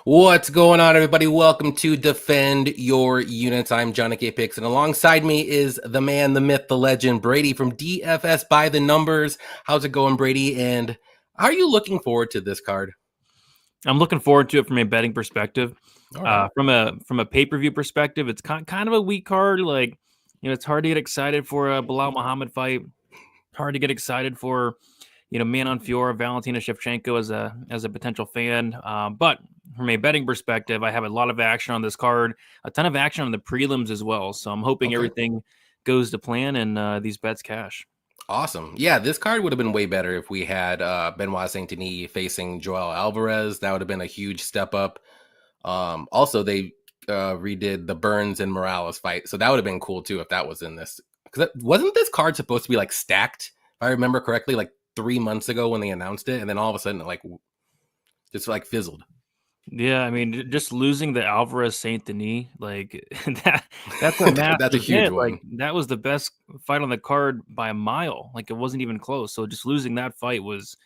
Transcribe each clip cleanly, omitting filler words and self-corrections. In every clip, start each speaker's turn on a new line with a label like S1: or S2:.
S1: What's going on, everybody? Welcome to Defend Your Units. I'm Johnny K. Picks, and alongside me is the man, the myth, the legend, Brady from DFS By The Numbers. How's it going, Brady? And are you looking forward to this card?
S2: I'm looking forward to it from a betting perspective.
S1: Right.
S2: From a pay-per-view perspective, it's kind of a weak card. Like, it's hard to get excited for a Bilal Muhammad fight. Hard to get excited for, Manon Fiorot, Valentina Shevchenko as a potential fan. But from a betting perspective, I have a lot of action on this card, a ton of action on the prelims as well. So I'm hoping everything goes to plan and these bets cash.
S1: Awesome. Yeah, this card would have been way better if we had Benoit Saint-Denis facing Joel Alvarez. That would have been a huge step up. Also, they redid the Burns and Morales fight, so that would have been cool too if that was in this. Because wasn't this card supposed to be like stacked, if I remember correctly, like 3 months ago when they announced it, and then all of a sudden it just fizzled.
S2: Yeah, I mean, just losing the Alvarez Saint Denis, like that's a massive
S1: That's a huge
S2: hit.
S1: one.
S2: Like that was the best fight on the card by a mile. Like it wasn't even close. So just losing that fight was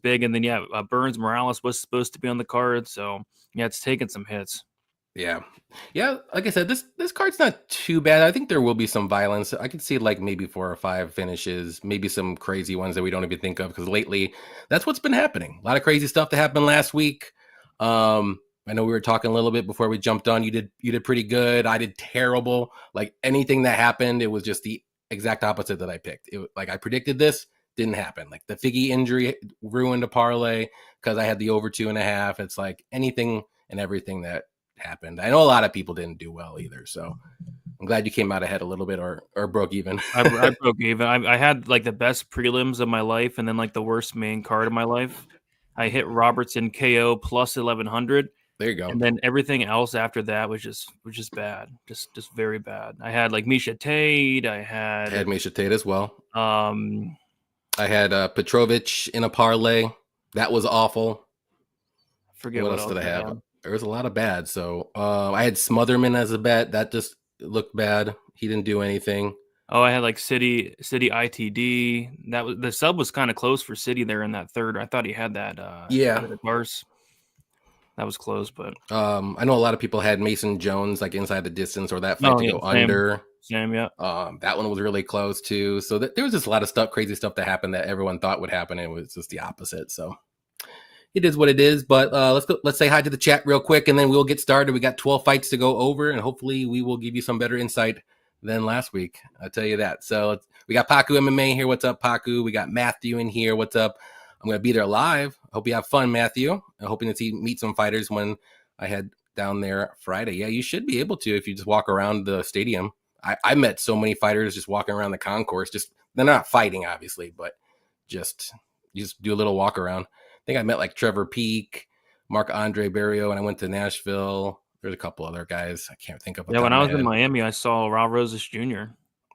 S2: big. And then Burns Morales was supposed to be on the card. So yeah, it's taken some hits.
S1: Yeah. Like I said, this card's not too bad. I think there will be some violence. I could see like maybe 4 or 5 finishes, maybe some crazy ones that we don't even think of, because lately that's what's been happening. A lot of crazy stuff that happened last week. I know we were talking a little bit before we jumped on. You did pretty good. I did terrible. Like anything that happened, it was just the exact opposite that I picked. Like I predicted this, didn't happen. Like the Figgy injury ruined a parlay because I had the over 2.5. It's like anything and everything that happened. I know a lot of people didn't do well either, so I'm glad you came out ahead a little bit or broke even.
S2: I broke even. I had like the best prelims of my life and then like the worst main card of my life. I hit Robertson KO plus 1100.
S1: There you go.
S2: And then everything else after that was just bad, just very bad. I had like Misha Tate. I had
S1: Misha Tate as well. I had Petrovic in a parlay. That was awful.
S2: I forget
S1: what else did I have? There was a lot of bad. So I had Smotherman as a bet. That just looked bad. He didn't do anything.
S2: Oh, I had like City ITD. That was the sub was kind of close for City there in that third. I thought he had that. Bars. That was close, but
S1: I know a lot of people had Mason Jones like inside the distance or that fight to go under.
S2: Same, yeah.
S1: That one was really close too. So there was just a lot of stuff, crazy stuff that happened that everyone thought would happen, and it was just the opposite. So it is what it is. But let's say hi to the chat real quick, and then we'll get started. We got 12 fights to go over, and hopefully we will give you some better insight than last week. I'll tell you that. So we got Paku MMA here. What's up, Paku? We got Matthew in here. What's up? I'm going to be there live. I hope you have fun, Matthew. I'm hoping to meet some fighters when I head down there Friday. Yeah, you should be able to if you just walk around the stadium. I met so many fighters just walking around the concourse. Just they're not fighting, obviously, but you just do a little walk around. I think I met like Trevor Peak, Marc-Andre Barriault, and I went to Nashville. There's a couple other guys I can't think of.
S2: Yeah, when I was in Miami, I saw Raul Rosas Jr.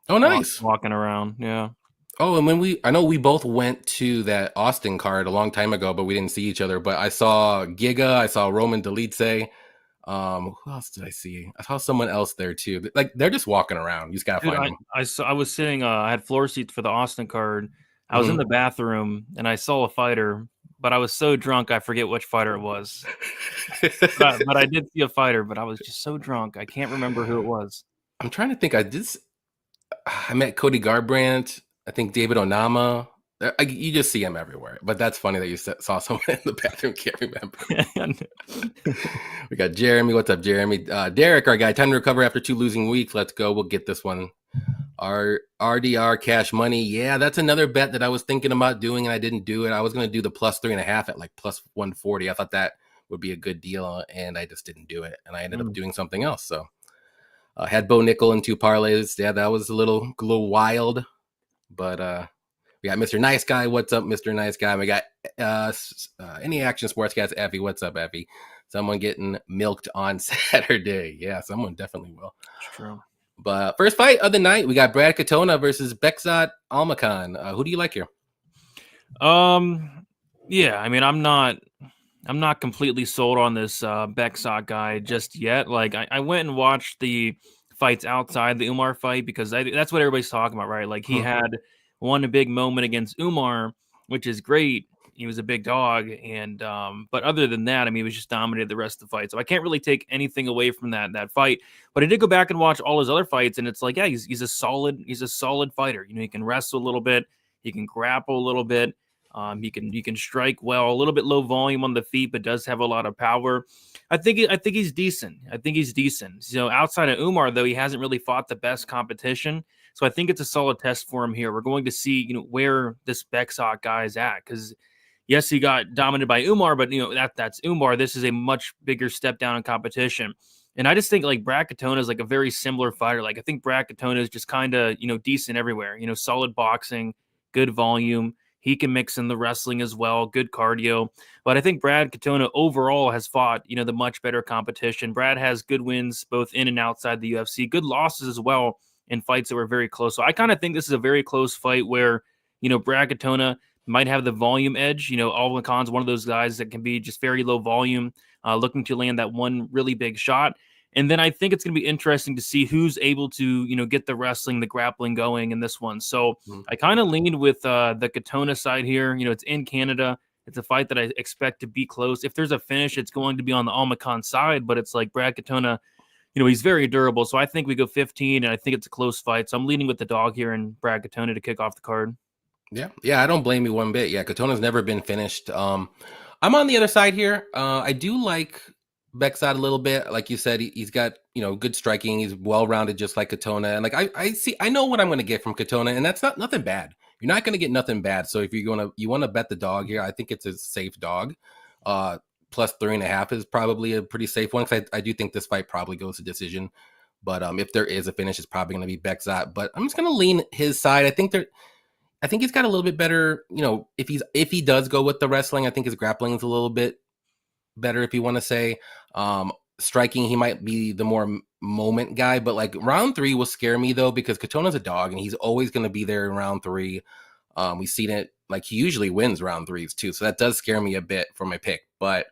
S1: Oh, nice.
S2: Walking around, yeah.
S1: Oh, and I know we both went to that Austin card a long time ago, but we didn't see each other. But I saw Giga, I saw Roman Delice. Who else did I see? I saw someone else there too. Like they're just walking around. You just gotta find them.
S2: I was sitting. I had floor seats for the Austin card. I was in the bathroom and I saw a fighter, but I was so drunk I forget which fighter it was. but I did see a fighter, but I was just so drunk I can't remember who it was.
S1: I'm trying to think. I met Cody Garbrandt. I think David Onama. You just see him everywhere. But that's funny that you saw someone in the bathroom. Can't remember. We got Jeremy. What's up, Jeremy? Derek, our guy. Time to recover after 2 losing weeks. Let's go. We'll get this one. Our RDR cash money. Yeah, that's another bet that I was thinking about doing, and I didn't do it. I was going to do the plus 3.5 at like plus 140. I thought that would be a good deal, and I just didn't do it. And I ended up doing something else. So had Bo Nickel in 2 parlays. Yeah, that was a little wild. But we got Mr. Nice Guy. What's up, Mr. Nice Guy? We got Any Action Sportscast. Effie, what's up, Effie? Someone getting milked on Saturday. Yeah, someone definitely will.
S2: It's true.
S1: But first fight of the night, we got Brad Katona versus Bekzat Almakhan. Who do you like here?
S2: Yeah, I mean, I'm not completely sold on this Bekzat guy just yet. Like, I went and watched the fights outside the Umar fight because that's what everybody's talking about, right? Like he had won a big moment against Umar, which is great, he was a big dog, and but other than that, I mean, he was just dominated the rest of the fight. So I can't really take anything away from that fight. But I did go back and watch all his other fights, and it's like, yeah, he's a solid fighter. You know, he can wrestle a little bit, he can grapple a little bit, he can strike well, a little bit low volume on the feet, but does have a lot of power. I think he's decent. I think he's decent. So outside of Umar, though, he hasn't really fought the best competition. So I think it's a solid test for him here. We're going to see, you know, where this Beksot guy is at, because yes, he got dominated by Umar, but you know that's Umar. This is a much bigger step down in competition. And I just think like Brad Katona is like a very similar fighter. Like I think Brad Katona is just kind of, you know, decent everywhere. You know, solid boxing, good volume. He can mix in the wrestling as well, good cardio. But I think Brad Katona overall has fought, you know, the much better competition. Brad has good wins both in and outside the UFC, good losses as well in fights that were very close. So I kind of think this is a very close fight where, you know, Brad Katona might have the volume edge. You know, Almakhan's one of those guys that can be just very low volume, looking to land that one really big shot. And then I think it's going to be interesting to see who's able to, you know, get the wrestling, the grappling going in this one. So I kind of leaned with the Katona side here. You know, it's in Canada. It's a fight that I expect to be close. If there's a finish, it's going to be on the Almakhan side, but it's like Brad Katona, you know, he's very durable. So I think we go 15, and I think it's a close fight. So I'm leaning with the dog here and Brad Katona to kick off the card.
S1: Yeah, I don't blame you one bit. Yeah, Katona's never been finished. I'm on the other side here. I do like Beksot a little bit. Like you said, he's got, you know, good striking. He's well-rounded just like Katona. And like I know what I'm going to get from Katona, and that's nothing bad. You're not going to get nothing bad. So if you want to bet the dog here, I think it's a safe dog. Plus 3.5 is probably a pretty safe one, because I do think this fight probably goes to decision. But if there is a finish, it's probably going to be Beksot. But I'm just going to lean his side. I think he's got a little bit better, you know, if he does go with the wrestling, I think his grappling is a little bit better, if you want to say. Striking, he might be the more moment guy, but like round 3 will scare me though, because Katona's a dog and he's always going to be there in round 3. We've seen it, like he usually wins round 3s too, so that does scare me a bit for my pick. But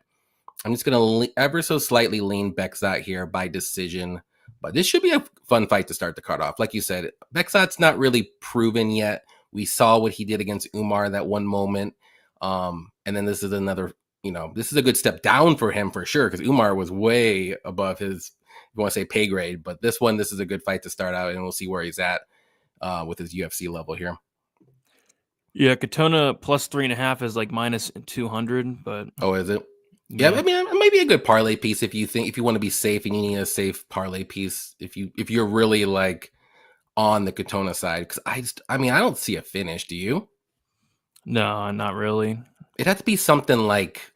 S1: I'm just going to ever so slightly lean Beksot here by decision. But this should be a fun fight to start the card off. Like you said, Beksot's not really proven yet. We saw what he did against Umar that one moment. And then this is another, you know, this is a good step down for him for sure, because Umar was way above his, if you want to say, pay grade. But this is a good fight to start out, and we'll see where he's at with his UFC level here.
S2: Yeah, Katona plus 3.5 is like minus 200, but
S1: oh, is it? Yeah, I mean, it might be a good parlay piece if you want to be safe and you need a safe parlay piece. If you're really like on the Katona side, because I mean, I don't see a finish. Do you?
S2: No, not really.
S1: It has to be something like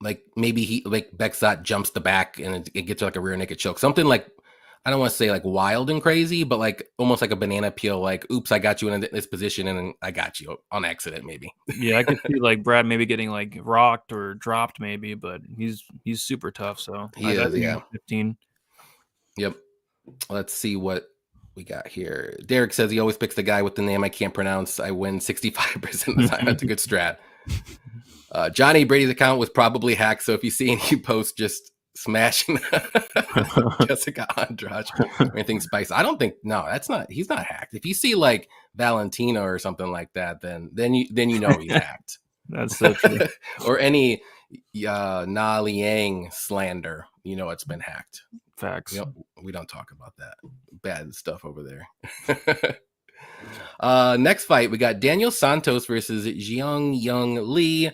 S1: maybe Beksot jumps the back and it gets like a rear naked choke. Something like, I don't want to say like wild and crazy, but like almost like a banana peel. Like, oops, I got you in this position and I got you on accident, maybe.
S2: Yeah, I could see like Brad maybe getting like rocked or dropped, maybe, but he's super tough. So
S1: he is, yeah.
S2: 15.
S1: Yep. Let's see what we got here. Derek says he always picks the guy with the name I can't pronounce. I win 65% of the time. That's a good strat. Johnny, Brady's account was probably hacked, so if you see any posts just smashing Jessica Andrade or anything spicy, I don't think, no, he's not hacked. If you see like Valentina or something like that, then you know he's hacked.
S2: That's so true.
S1: Or any Na Liang slander, you know it's been hacked.
S2: Facts.
S1: We don't talk about that bad stuff over there. Next fight, we got Daniel Santos versus Jiang Young Lee.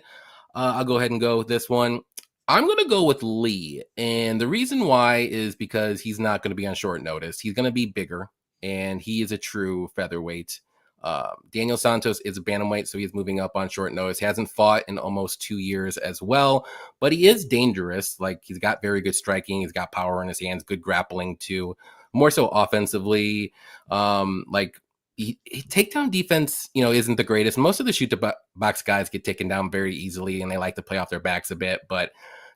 S1: I'll go ahead and go with this one. I'm going to go with Lee. And the reason why is because he's not going to be on short notice. He's going to be bigger, and he is a true featherweight. Daniel Santos is a bantamweight, so he's moving up on short notice. He hasn't fought in almost 2 years as well, but he is dangerous. Like, he's got very good striking. He's got power in his hands, good grappling too, more so offensively. Takedown defense, isn't the greatest. Most of the shoot to box guys get taken down very easily, and they like to play off their backs a bit, but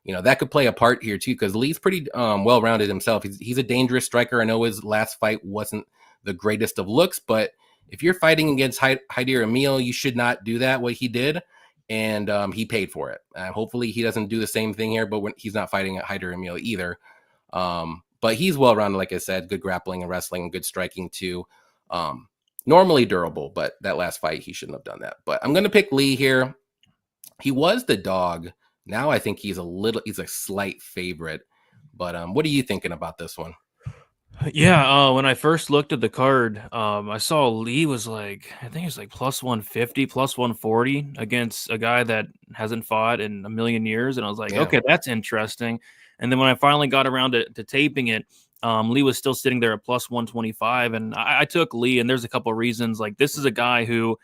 S1: that could play a part here too, because Lee's pretty well-rounded himself. He's a dangerous striker. I know his last fight wasn't the greatest of looks, but if you're fighting against Haider Emil, you should not do that, what he did, and he paid for it. Hopefully he doesn't do the same thing here, but when he's not fighting at Haider Emil either. But he's well-rounded, like I said, good grappling and wrestling and good striking too. Normally durable, but that last fight, he shouldn't have done that. But I'm going to pick Lee here. He was the dog. Now I think he's a slight favorite. But what are you thinking about this one?
S2: Yeah, when I first looked at the card, I saw Lee was like, I think he was like plus 150, plus 140 against a guy that hasn't fought in a million years. And I was like,
S1: Yeah.
S2: okay, that's interesting. And then when I finally got around to taping it, Lee was still sitting there at plus 125. And I took Lee, and there's a couple of reasons. Like, this is a guy who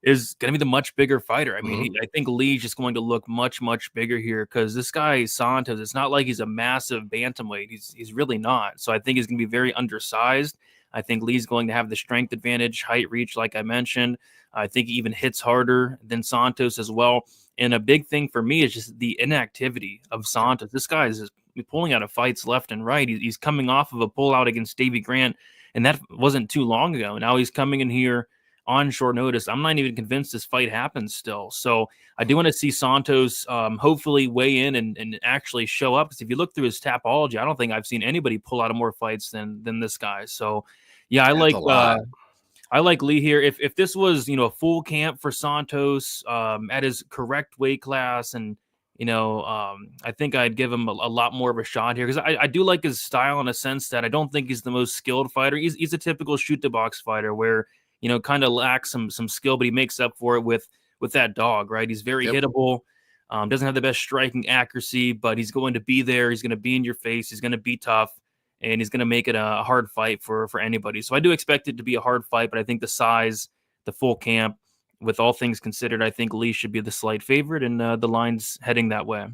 S2: is going to be the much bigger fighter. I mean,
S1: Mm-hmm.
S2: I think Lee's just going to look much, much bigger here because this guy Santos, it's not like he's a massive bantamweight. He's really not. So I think he's going to be very undersized. I think Lee's going to have the strength advantage, height, reach, like I mentioned. I think he even hits harder than Santos as well. And a big thing for me is just the inactivity of Santos. This guy is just pulling out of fights left and right. He's coming off of a pullout against Davey Grant, and that wasn't too long ago. Now he's coming in here on short notice. I'm not even convinced this fight happens still. So I do want to see Santos hopefully weigh in and actually show up. Because if you look through his Tapology, I don't think I've seen anybody pull out of more fights than this guy. So yeah,
S1: That's a lot.
S2: I like Lee here. If this was, a full camp for Santos at his correct weight class, and I think I'd give him a lot more of a shot here, because I do like his style in a sense that I don't think he's the most skilled fighter. He's a typical shoot the box fighter where kind of lacks some skill, but he makes up for it with that dog, right? He's very hittable. Doesn't have the best striking accuracy, but he's going to be there. He's going to be in your face. He's going to be tough, and he's going to make it a hard fight for anybody. So I do expect it to be a hard fight, but I think the size, the full camp, with all things considered, I think Lee should be the slight favorite, and the line's heading that way.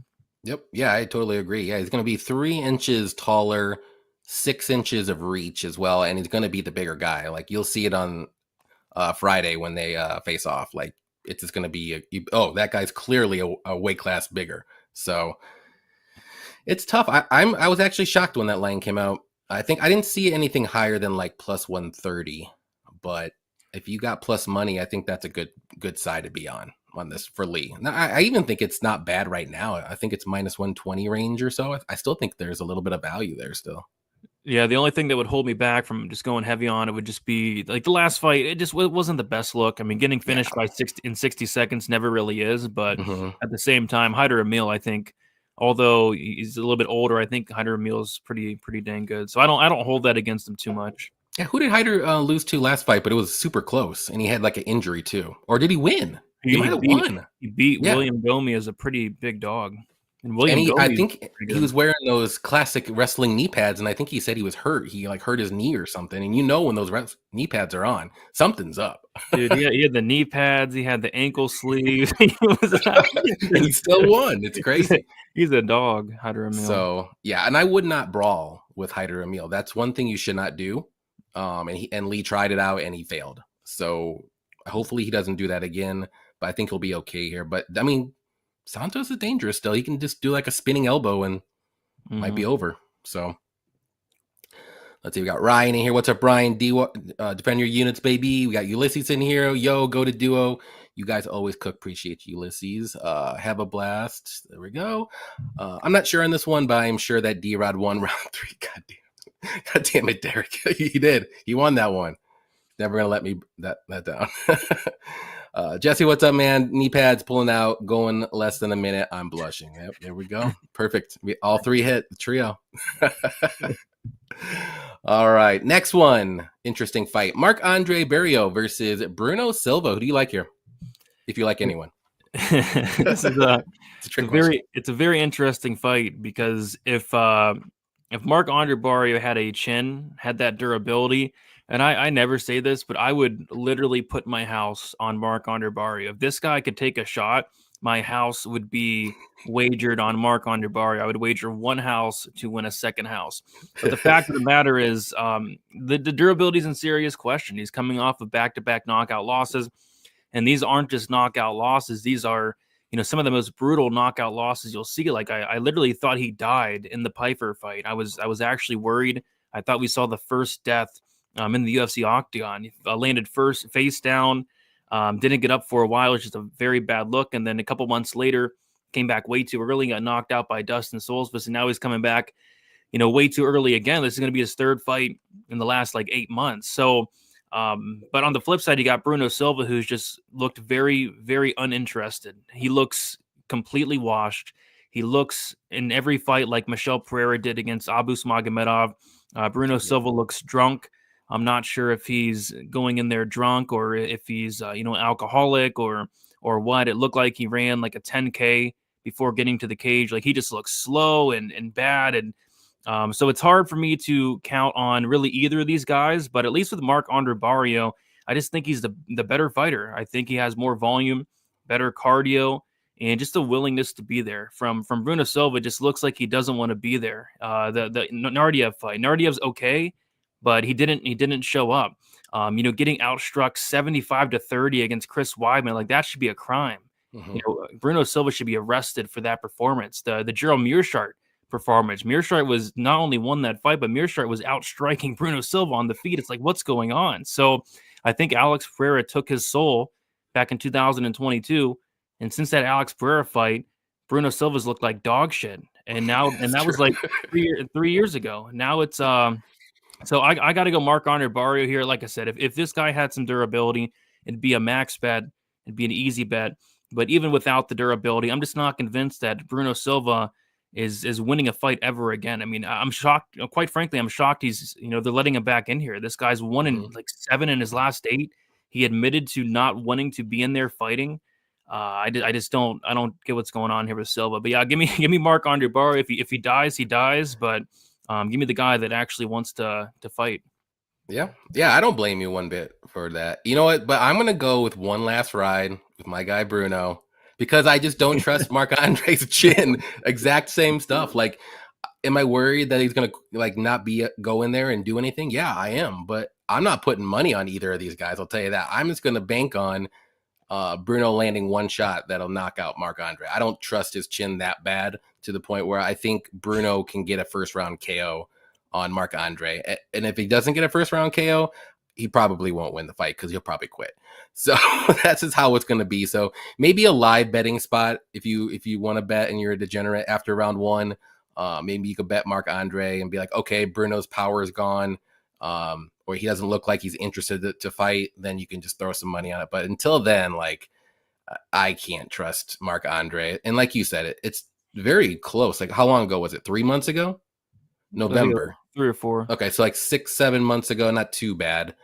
S1: Yep. Yeah, I totally agree. Yeah, he's going to be 3 inches taller, 6 inches of reach as well, and he's going to be the bigger guy. Like, you'll see it on Friday when they face off. Like, it's just going to be that guy's clearly a weight class bigger. So it's tough. I was actually shocked when that line came out. I think I didn't see anything higher than like plus 130, but if you got plus money, I think that's a good side to be on this for Lee. Now, I even think it's not bad right now. I think it's minus 120 range or so. I still think there's a little bit of value there still.
S2: Yeah, the only thing that would hold me back from just going heavy on it would just be like the last fight. It wasn't the best look. I mean, getting finished by 60 seconds never really is, but at the same time, Hyder Emil, I think, although he's a little bit older, I think Hyder Emil is pretty dang good. So I don't hold that against him too much.
S1: Yeah, who did Hyder lose to last fight? But it was super close, and he had like an injury too. Or did he win? He might have won.
S2: He beat William Gomi as a pretty big dog. And
S1: I think he was wearing those classic wrestling knee pads, and I think he said he was hurt. He like hurt his knee or something. And when those knee pads are on, something's up.
S2: Dude, he had the knee pads. He had the ankle sleeves.
S1: And he still won. It's crazy.
S2: He's a dog, Hyder Emil.
S1: So yeah, and I would not brawl with Hyder Emil. That's one thing you should not do. And Lee tried it out and he failed. So hopefully he doesn't do that again. But I think he'll be okay here. But I mean, Santos is dangerous still. He can just do like a spinning elbow and might be over. So let's see. We got Ryan in here. What's up, Brian? Defend your units, baby. We got Ulysses in here. Yo, go to duo. You guys always cook. Appreciate you, Ulysses. Have a blast. There we go. I'm not sure on this one, but I'm sure that D-Rod won round 3. God damn it, Derek. He did. He won that one. Never going to let me that down. Jesse, what's up, man? Knee pads pulling out, going less than a minute. I'm blushing. Yep, there we go. Perfect. We all 3 hit the trio. All right, next one. Interesting fight. Marc-Andre Barriault versus Bruno Silva. Who do you like here? If you like anyone.
S2: This is it's a very interesting fight, because if Marc-Andre Barriault had a chin, had that durability, and I never say this, but I would literally put my house on Marc-Andre Barriault. If this guy could take a shot, my house would be wagered on Marc-Andre Barriault. I would wager 1 house to win a 2nd house. But the fact of the matter is, the durability is in serious question. He's coming off of back-to-back knockout losses, and these aren't just knockout losses. These are, some of the most brutal knockout losses you'll see. Like I literally thought he died in the Piper fight. I was actually worried. I thought we saw the first death in the UFC octagon. He landed first face down, didn't get up for a while. It was just a very bad look. And then a couple months later, came back way too early, got knocked out by Dustin Solsvis, and now he's coming back, way too early again. This is going to be his 3rd fight in the last 8 months. So But on the flip side, you got Bruno Silva, who's just looked very, very uninterested. He looks completely washed. He looks in every fight like Michel Pereira did against Abu Smagomedov. Bruno Silva looks drunk. I'm not sure if he's going in there drunk or if he's alcoholic or what. It looked like he ran like a 10K before getting to the cage. Like he just looks slow and bad. And so it's hard for me to count on really either of these guys. But at least with Marc-Andre Barriault, I just think he's the better fighter. I think he has more volume, better cardio, and just a willingness to be there. From Bruno Silva, it just looks like he doesn't want to be there. The Nardiev fight, Nardiev's okay, but he didn't show up. Getting outstruck 75-30 against Chris Weidman, like that should be a crime.
S1: Mm-hmm.
S2: Bruno Silva should be arrested for that performance. The Gerald Meerschaert performance. Meerschaert was not only won that fight, but Meerschaert was outstriking Bruno Silva on the feet. It's like, what's going on? So I think Alex Pereira took his soul back in 2022. And since that Alex Pereira fight, Bruno Silva's looked like dog shit. And now, and that was like 3 years ago. Now it's, so I got to go Marc-Andre Barriault here. Like I said, if this guy had some durability, it'd be a max bet. It'd be an easy bet. But even without the durability, I'm just not convinced that Bruno Silva is winning a fight ever again. I mean, I'm shocked. Quite frankly, I'm shocked he's, they're letting him back in here. This guy's won in like 7 in his last 8. He admitted to not wanting to be in there fighting. I don't get what's going on here with Silva. But yeah, give me Marc-Andre Barriault. If he dies, he dies. But give me the guy that actually wants to fight.
S1: Yeah, I don't blame you one bit for that. You know what? But I'm gonna go with one last ride with my guy Bruno because I just don't trust Marc-Andre's chin. Exact same stuff. Like, am I worried that he's gonna like not go in there and do anything? Yeah, I am. But I'm not putting money on either of these guys. I'll tell you that. I'm just gonna bank on Bruno landing one shot that'll knock out Marc-Andre. I don't trust his chin that bad to the point where I think Bruno can get a first round KO on Marc-Andre. And if he doesn't get a first round KO, he probably won't win the fight because he'll probably quit. So that's just how it's going to be. So maybe a live betting spot if you want to bet and you're a degenerate after round 1. Maybe you could bet Marc-Andre and be like, okay, Bruno's power is gone. Or he doesn't look like he's interested to fight, then you can just throw some money on it. But until then, like, I can't trust Marc-Andre. And like you said, it's very close. Like, how long ago was it? 3 months ago? November.
S2: 3 or 4.
S1: Okay, so like 6-7 months ago, not too bad.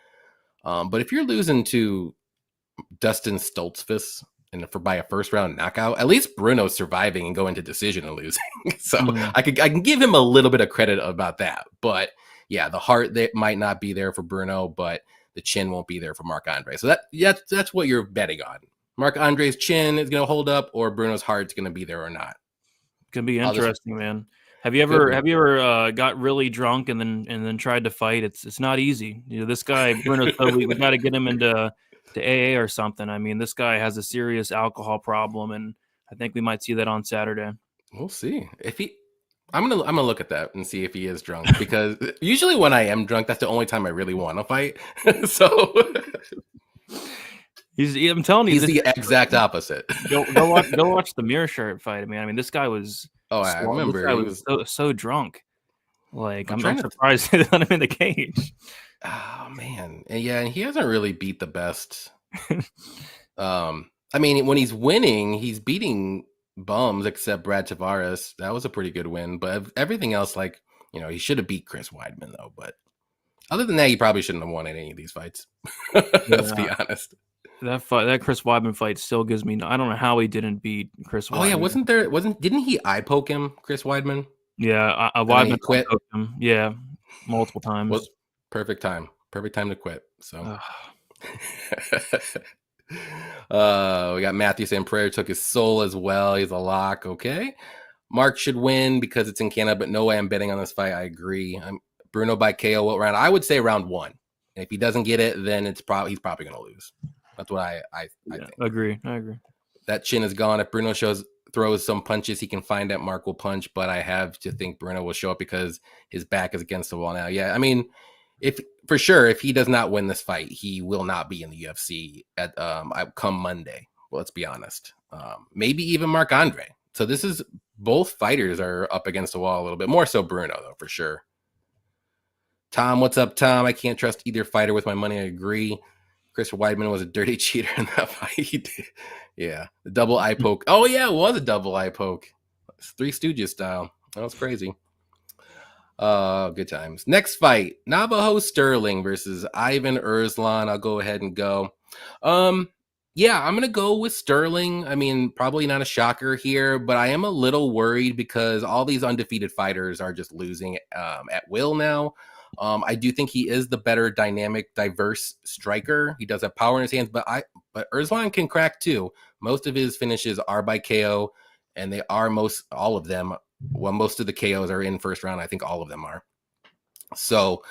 S1: But if you're losing to Dustin Stoltzfus by a first round knockout, at least Bruno's surviving and going to decision and losing. So I can give him a little bit of credit about that. But yeah, the heart that might not be there for Bruno, but the chin won't be there for Marc-Andre. So that's what you're betting on. Marc-Andre's chin is going to hold up, or Bruno's heart's going to be there or not.
S2: Could be interesting, man. Have you ever got really drunk and then tried to fight? It's not easy. This guy Bruno, we got to get him into AA or something. I mean, this guy has a serious alcohol problem, and I think we might see that on Saturday.
S1: We'll see I'm gonna look at that and see if he is drunk, because usually when I am drunk, that's the only time I really want to fight. So
S2: I'm telling you,
S1: he's the exact opposite.
S2: Go watch the Meerschaert fight. I mean, this guy was.
S1: Oh, I remember.
S2: This guy was so drunk. Like, I'm surprised they let him in the cage.
S1: Oh man, and he hasn't really beat the best. I mean, when he's winning, he's beating bums except Brad Tavares. That was a pretty good win, but everything else, like, he should have beat Chris Weidman though. But other than that, he probably shouldn't have won any of these fights. Let's be honest.
S2: That Chris Weidman fight still gives me. I don't know how he didn't beat Chris Weidman.
S1: Oh yeah, didn't he eye poke him, Chris Weidman?
S2: Yeah, Weidman quit him. Yeah, multiple times.
S1: Well, perfect time to quit. So. We got Matthew saying Pereira took his soul as well. He's a lock. Okay, Mark should win because it's in Canada, but no way I'm betting on this fight. I agree. Bruno by KO. What round? I would say round 1. And if he doesn't get it, then he's probably going to lose. That's what I think.
S2: I agree.
S1: That chin is gone. If Bruno throws some punches he can find that Mark will punch, but I have to think Bruno will show up because his back is against the wall now. Yeah, I mean, if he does not win this fight, he will not be in the UFC at come Monday. Well, let's be honest. Maybe even Marc-Andre. So this is, both fighters are up against the wall a little bit more so Bruno though, for sure. Tom, what's up, Tom? I can't trust either fighter with my money. I agree. Chris Weidman was a dirty cheater in that fight. He did. Yeah, the double eye poke. Oh yeah, it was a double eye poke. Three Stooges style. That was crazy. Good times. Next fight, Navajo Stirling versus Ivan Erslan. I'll go ahead and go. Yeah, I'm gonna go with Stirling. I mean, probably not a shocker here, but I am a little worried because all these undefeated fighters are just losing at will now. I do think he is the better dynamic, diverse striker. He does have power in his hands, but Erslan can crack too. Most of his finishes are by KO, and they are all of them. Well, most of the KOs are in first round. I think all of them are. So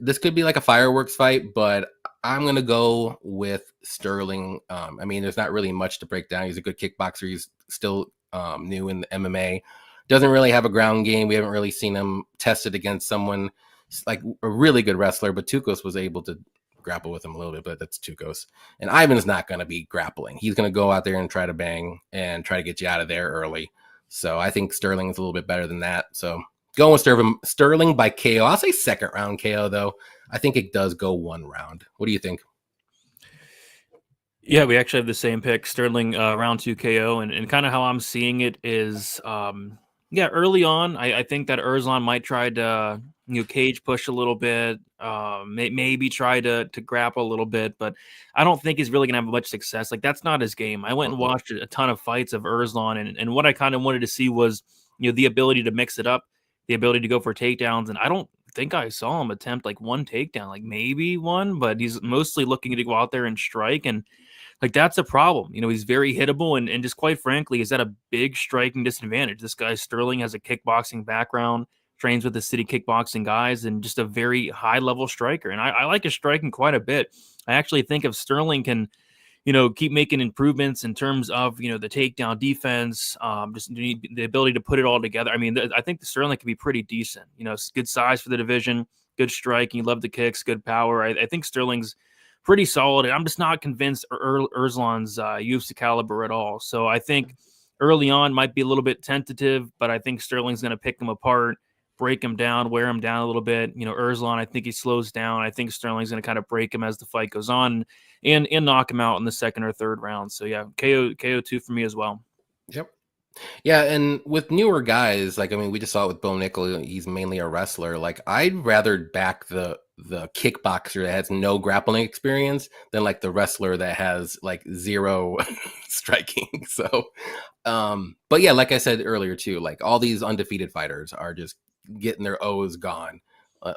S1: this could be like a fireworks fight, but I'm going to go with Stirling. I mean, there's not really much to break down. He's a good kickboxer. He's still new in the MMA. Doesn't really have a ground game. We haven't really seen him tested against someone like a really good wrestler, but Tukos was able to grapple with him a little bit, but that's Tukos. And Ivan's not going to be grappling. He's going to go out there and try to bang and try to get you out of there early. So I think Stirling is a little bit better than that. So going with Stirling by KO. I'll say second round KO, though. I think it does go one round. What do you think?
S2: Yeah, we actually have the same pick, Stirling round 2 KO. And kind of how I'm seeing it is, early on, I think that Erslan might try to cage push a little bit, maybe try to grapple a little bit, but I don't think he's really going to have much success. Like, that's not his game. I went and watched a ton of fights of Erslan, and what I kind of wanted to see was, the ability to mix it up, the ability to go for takedowns, and I don't think I saw him attempt like one takedown, like maybe one, but he's mostly looking to go out there and strike, and like that's a problem. He's very hittable, and just quite frankly, he's at a big striking disadvantage. This guy Stirling has a kickboxing background, trains with the city kickboxing guys, and just a very high level striker. And I like his striking quite a bit. I actually think if Stirling can, keep making improvements in terms of, the takedown defense, just the ability to put it all together. I mean, I think the Stirling can be pretty decent. It's good size for the division, good striking, love the kicks, good power. I think Stirling's pretty solid, and I'm just not convinced Erslan's UFC caliber at all. So I think early on might be a little bit tentative, but I think Stirling's going to pick him apart, break him down, wear him down a little bit. Erslan, I think he slows down. I think Stirling's going to kind of break him as the fight goes on and knock him out in the second or third round. So yeah, KO2 for me as well.
S1: Yep. Yeah, and with newer guys, like, I mean, we just saw it with Bo Nickel. He's mainly a wrestler. Like, I'd rather back the kickboxer that has no grappling experience than like the wrestler that has like zero striking. So, but yeah, like I said earlier too, like all these undefeated fighters are just getting their O's gone.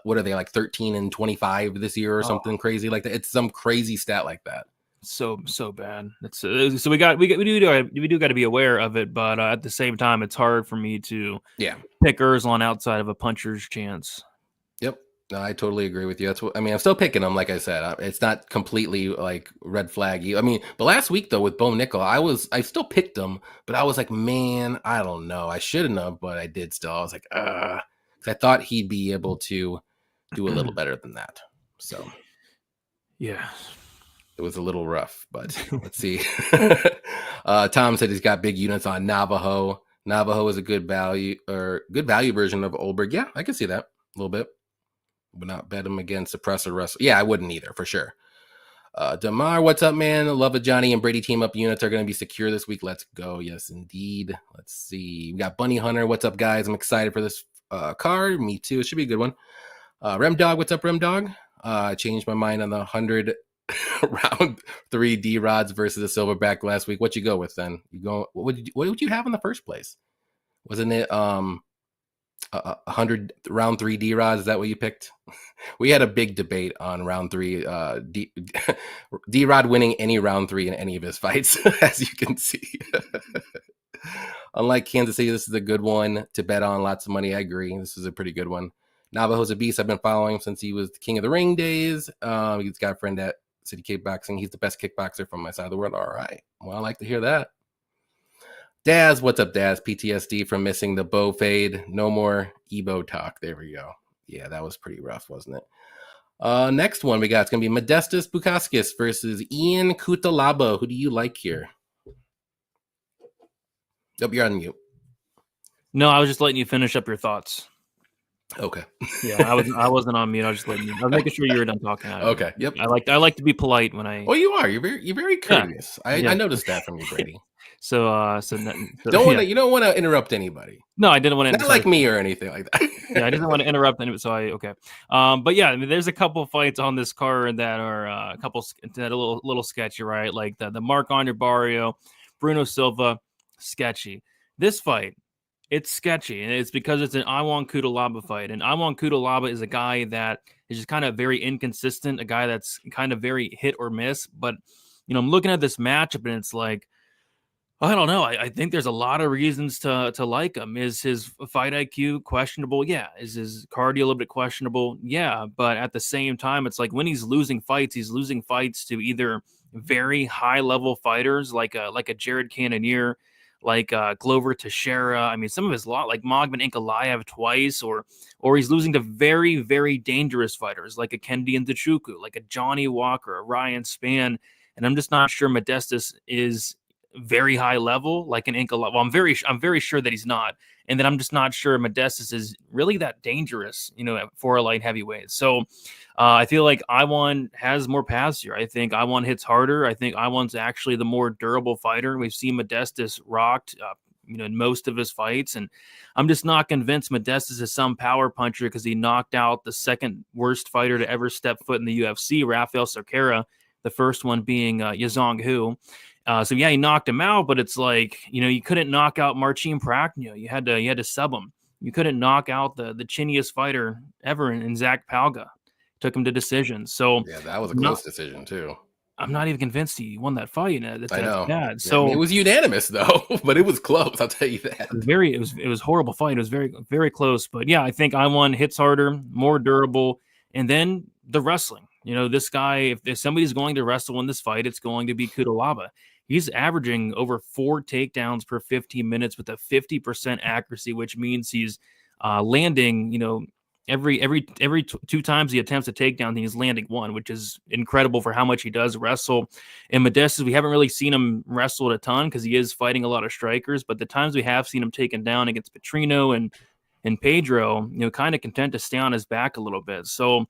S1: What are they, like 13-25 this year or something crazy like that? It's some crazy stat like that.
S2: So bad. It's so we do got to be aware of it, but at the same time, it's hard for me to pick Erslan outside of a puncher's chance.
S1: Yep, no, I totally agree with you. That's what I mean. I'm still picking him, like I said. It's not completely like red flaggy. I mean, but last week though with Bo Nickel, I still picked him, but I was like, man, I don't know. I shouldn't have, but I did still. I was like, because I thought he'd be able to do a little better than that. So
S2: yeah.
S1: It was a little rough, but let's see. Tom said he's got big units on Navajo. Navajo is a good value version of Olberg. Yeah, I can see that a little bit. Would not bet him against suppressor wrestler. Yeah, I wouldn't either, for sure. Damar, what's up, man? Love a Johnny and Brady team up units are going to be secure this week. Let's go. Yes, indeed. Let's see. We got Bunny Hunter. What's up, guys? I'm excited for this card. Me too. It should be a good one. Rem Dog, what's up, Rem Dog? I changed my mind on the 100 round 3 D rods versus a silverback last week. What you go with then? What would you have in the first place? Wasn't it 100 round 3 D rods? Is that what you picked? We had a big debate on round 3. D Rod winning any round 3 in any of his fights, as you can see. Unlike Kansas City, this is a good one to bet on. Lots of money. I agree. This is a pretty good one. Navajo's a beast. I've been following him since he was the king of the ring days. He's got a friend at City Kickboxing. He's the best kickboxer from my side of the world. All right. Well, I like to hear that. Daz, what's up, Daz? PTSD from missing the bow fade. No more Ebo talk. There we go. Yeah, that was pretty rough, wasn't it? Next one we got, it's going to be Modestas Bukauskas versus Ian Cutelaba. Who do you like here? Oh, you're on mute.
S2: No, I was just letting you finish up your thoughts.
S1: Okay.
S2: Yeah, I wasn't on mute. I was just letting you. I was making sure you were done talking.
S1: Okay. Yep.
S2: I like to be polite when I.
S1: Well, you are. You're very
S2: Yeah,
S1: courteous.
S2: yeah.
S1: I noticed that from you, Brady.
S2: Yeah.
S1: You don't want to interrupt anybody.
S2: No, I didn't want to.
S1: Not like me or anything like that.
S2: Yeah, I didn't want to interrupt anybody, so okay. But yeah, I mean, there's a couple fights on this card that are a couple that are a little sketchy, right? Like the Marc-Andre Barriault, Bruno Silva, sketchy. This fight, it's sketchy, and it's because it's an Iwan Cutelaba fight, and Iwan Cutelaba is a guy that is just kind of very inconsistent, a guy that's kind of very hit or miss. But I'm looking at this matchup, and it's like, I don't know. I think there's a lot of reasons to like him. Is his fight IQ questionable? Yeah. Is his cardio a little bit questionable? Yeah. But at the same time, it's like when he's losing fights to either very high level fighters like a Jared Cannonier, like Glover Teixeira. I mean, some of his like Magomed Ankalaev twice, or he's losing to very, very dangerous fighters like a Kendi Nzechukwu, like a Johnny Walker, a Ryan Spann. And I'm just not sure Modestus is very high level, like an Ankalaev. Well, I'm very sure that he's not, and then I'm just not sure Modestus is really that dangerous, for a light heavyweight. So I feel like Iwan has more paths here. I think Iwan hits harder. I think Iwan's actually the more durable fighter. We've seen Modestus rocked, in most of his fights, and I'm just not convinced Modestus is some power puncher because he knocked out the second worst fighter to ever step foot in the UFC, Rafael Cerqueira, the first one being Yazong Hu. So yeah, he knocked him out, but it's like, you couldn't knock out Marcin Prachnio. You had to sub him. You couldn't knock out the chiniest fighter ever in Zach Palga. Took him to decision. So
S1: yeah, that was a close decision too.
S2: I'm not even convinced he won that fight. That's bad.
S1: Yeah,
S2: So
S1: I mean, it was unanimous though, but it was close. I'll tell you that.
S2: It was horrible fight. It was very, very close. But yeah, I think Iwan hits harder, more durable, and then the wrestling. This guy, if somebody's going to wrestle in this fight, it's going to be Cutelaba. He's averaging over 4 takedowns per 15 minutes with a 50% accuracy, which means he's landing, every 2 times he attempts a takedown, he's landing 1, which is incredible for how much he does wrestle. And Modestus, we haven't really seen him wrestle a ton because he is fighting a lot of strikers, but the times we have seen him taken down against Petrino and Pedro, kind of content to stay on his back a little bit. So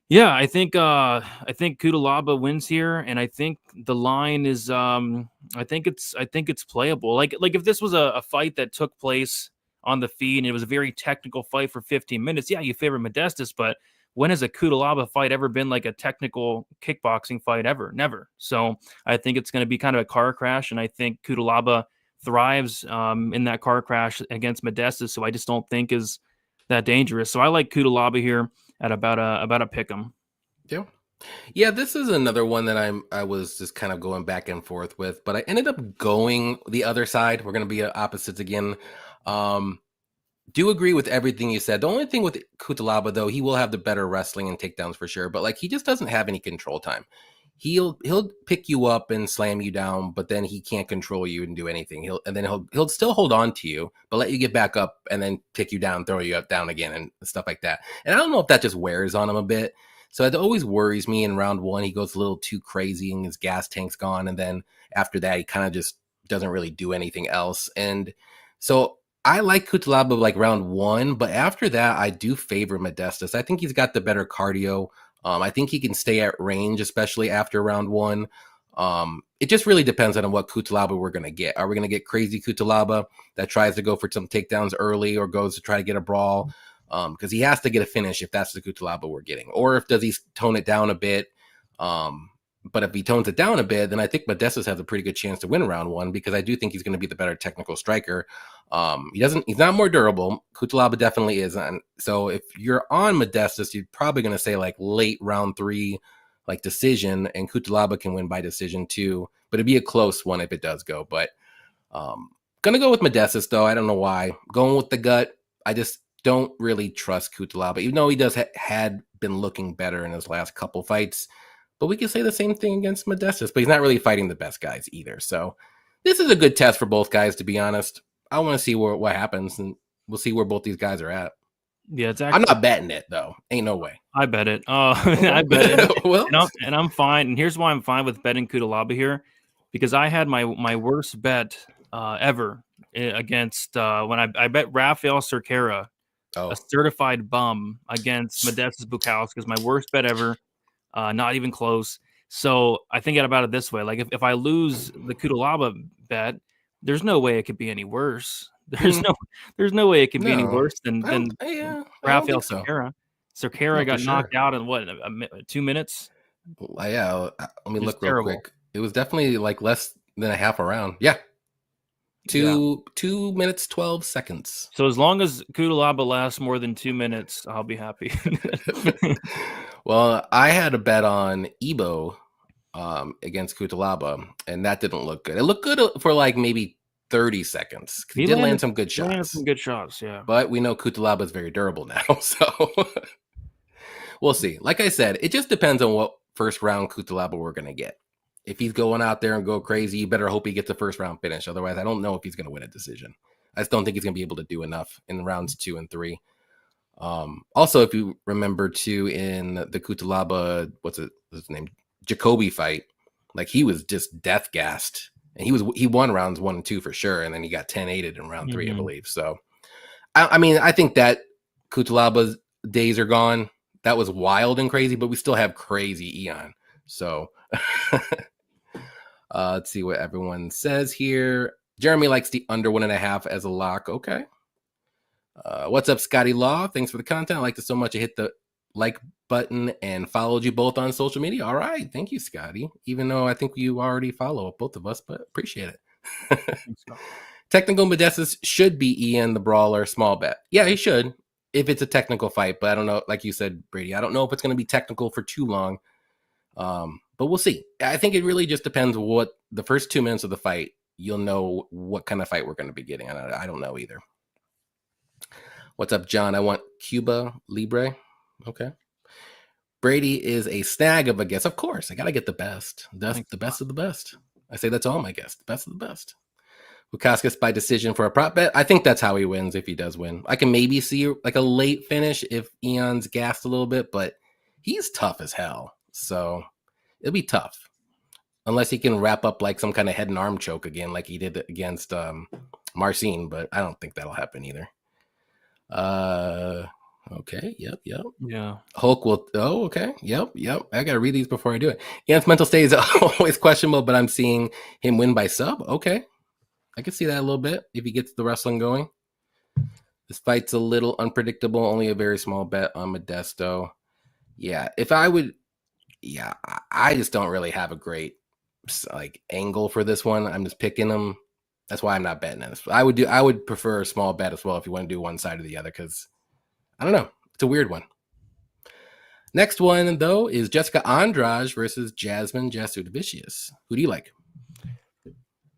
S2: yeah, I think Cutelaba wins here, and I think the line is I think it's playable. Like if this was a fight that took place on the feed and it was a very technical fight for 15 minutes, yeah, you favor Modestus, but when has a Cutelaba fight ever been like a technical kickboxing fight ever? Never. So I think it's going to be kind of a car crash, and I think Cutelaba thrives in that car crash against Modestus, so I just don't think is that dangerous. So I like Cutelaba here at about a pick 'em.
S1: Yeah, this is another one that I was just kind of going back and forth with, but I ended up going the other side. We're going to be opposites again. Do agree with everything you said. The only thing with Cutelaba, though, he will have the better wrestling and takedowns for sure, but like he just doesn't have any control time. He'll pick you up and slam you down, but then he can't control you and do anything. He'll still hold on to you, but let you get back up and then pick you down, throw you up down again, and stuff like that. And I don't know if that just wears on him a bit. So it always worries me in round 1. He goes a little too crazy and his gas tank's gone, and then after that, he kind of just doesn't really do anything else. And so I like Cutelaba like round 1, but after that, I do favor Modestus. I think he's got the better cardio. I think he can stay at range, especially after round 1. It just really depends on what Cutelaba we're going to get. Are we going to get crazy Cutelaba that tries to go for some takedowns early or goes to try to get a brawl? Because he has to get a finish if that's the Cutelaba we're getting. Or does he tone it down a bit? But if he tones it down a bit, then I think Modestus has a pretty good chance to win round 1 because I do think he's going to be the better technical striker. He's not more durable. Cutelaba definitely is. So if you're on Modestus, you're probably going to say like late round 3, like decision, and Cutelaba can win by decision too. But it'd be a close one if it does go. But gonna go with Modestus though. I don't know why. Going with the gut. I just don't really trust Cutelaba, even though he had been looking better in his last couple fights. But we can say the same thing against Modestus, but he's not really fighting the best guys either. So this is a good test for both guys, to be honest. I want to see what happens, and we'll see where both these guys are at.
S2: Yeah,
S1: I'm not betting it though. Ain't no way.
S2: I bet it. I bet it. Well, and I'm fine. And here's why I'm fine with betting Cutelaba here, because I had my worst bet ever against when I bet Rafael Cerqueira a certified bum against Modestas Bukauskas, my worst bet ever. Not even close. So I think about it this way: like if I lose the Cutelaba bet, there's no way it could be any worse. There's no way it could be any worse than Rafael Cerqueira. Cerqueira got knocked out in what 2 minutes.
S1: Yeah, let me look real quick. It was definitely like less than a half a round. Yeah. 2 minutes 12 seconds.
S2: So as long as Cutelaba lasts more than 2 minutes, I'll be happy.
S1: Well, I had a bet on Ebo against Cutelaba, and that didn't look good. It looked good for like maybe 30 seconds. He did land some good shots.
S2: Landed some good shots, yeah.
S1: But we know Cutelaba is very durable now, so we'll see. Like I said, it just depends on what first round Cutelaba we're going to get. If he's going out there and go crazy, you better hope he gets a first round finish. Otherwise, I don't know if he's going to win a decision. I just don't think he's going to be able to do enough in rounds 2 and 3. Also, if you remember too, in the Cutelaba, what's his name, Jacoby fight, like he was just death gassed, and he won rounds 1 and 2 for sure, and then he got 10-8'd in round 3, I believe. So, I mean, I think that Cutelaba's days are gone. That was wild and crazy, but we still have crazy Eon. So. Let's see what everyone says here. Jeremy likes the under 1.5 as a lock. Okay. What's up, Scotty Law? Thanks for the content. I liked it so much I hit the like button and followed you both on social media. All right. Thank you, Scotty. Even though I think you already follow both of us, but appreciate it. Technical Modestas should be Ian the Brawler small bet. Yeah, he should if it's a technical fight. But I don't know. Like you said, Brady, I don't know if it's going to be technical for too long. But we'll see. I think it really just depends what the first 2 minutes of the fight, you'll know what kind of fight we're going to be getting. I don't know either. What's up, John? I want Cuba Libre. Okay. Brady is a snag of a guest. Of course, I got to get the best. The best of the best. I say that's all my guests. The best of the best. Bukauskas by decision for a prop bet. I think that's how he wins if he does win. I can maybe see like a late finish if Eon's gassed a little bit, but he's tough as hell. So it'll be tough unless he can wrap up like some kind of head and arm choke again, like he did against Marcin, but I don't think that'll happen either. Okay. Yep.
S2: Yeah.
S1: Hulk will. Oh, okay. Yep. I got to read these before I do it. Ian's mental state is always questionable, but I'm seeing him win by sub. Okay. I can see that a little bit if he gets the wrestling going. This fight's a little unpredictable. Only a very small bet on Modesto. Yeah. If I would. Yeah, I just don't really have a great like angle for this one. I'm just picking them. That's why I'm not betting this. I would prefer a small bet as well if you want to do one side or the other because I don't know. It's a weird one. Next one though is Jessica Andrade versus Jasmine Jasudavicius. Who do you like?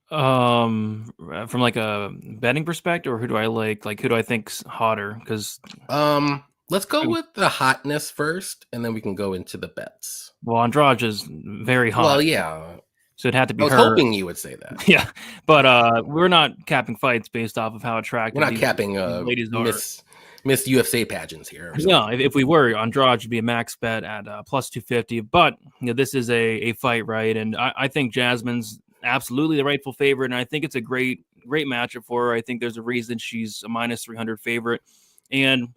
S2: From like a betting perspective, or who do I like? Like who do I think's hotter? Because
S1: let's go with the hotness first, and then we can go into the bets.
S2: Well, Andrade is very hot.
S1: Well, yeah.
S2: So it had to be her.
S1: I was hoping you would say that.
S2: Yeah, but we're not capping fights based off of how attractive.
S1: We're not capping ladies Miss UFC pageants here.
S2: No, if we were, Andrade should be a max bet at plus 250. But this is a fight, right? And I think Jasmine's absolutely the rightful favorite, and I think it's a great matchup for her. I think there's a reason she's a minus 300 favorite, and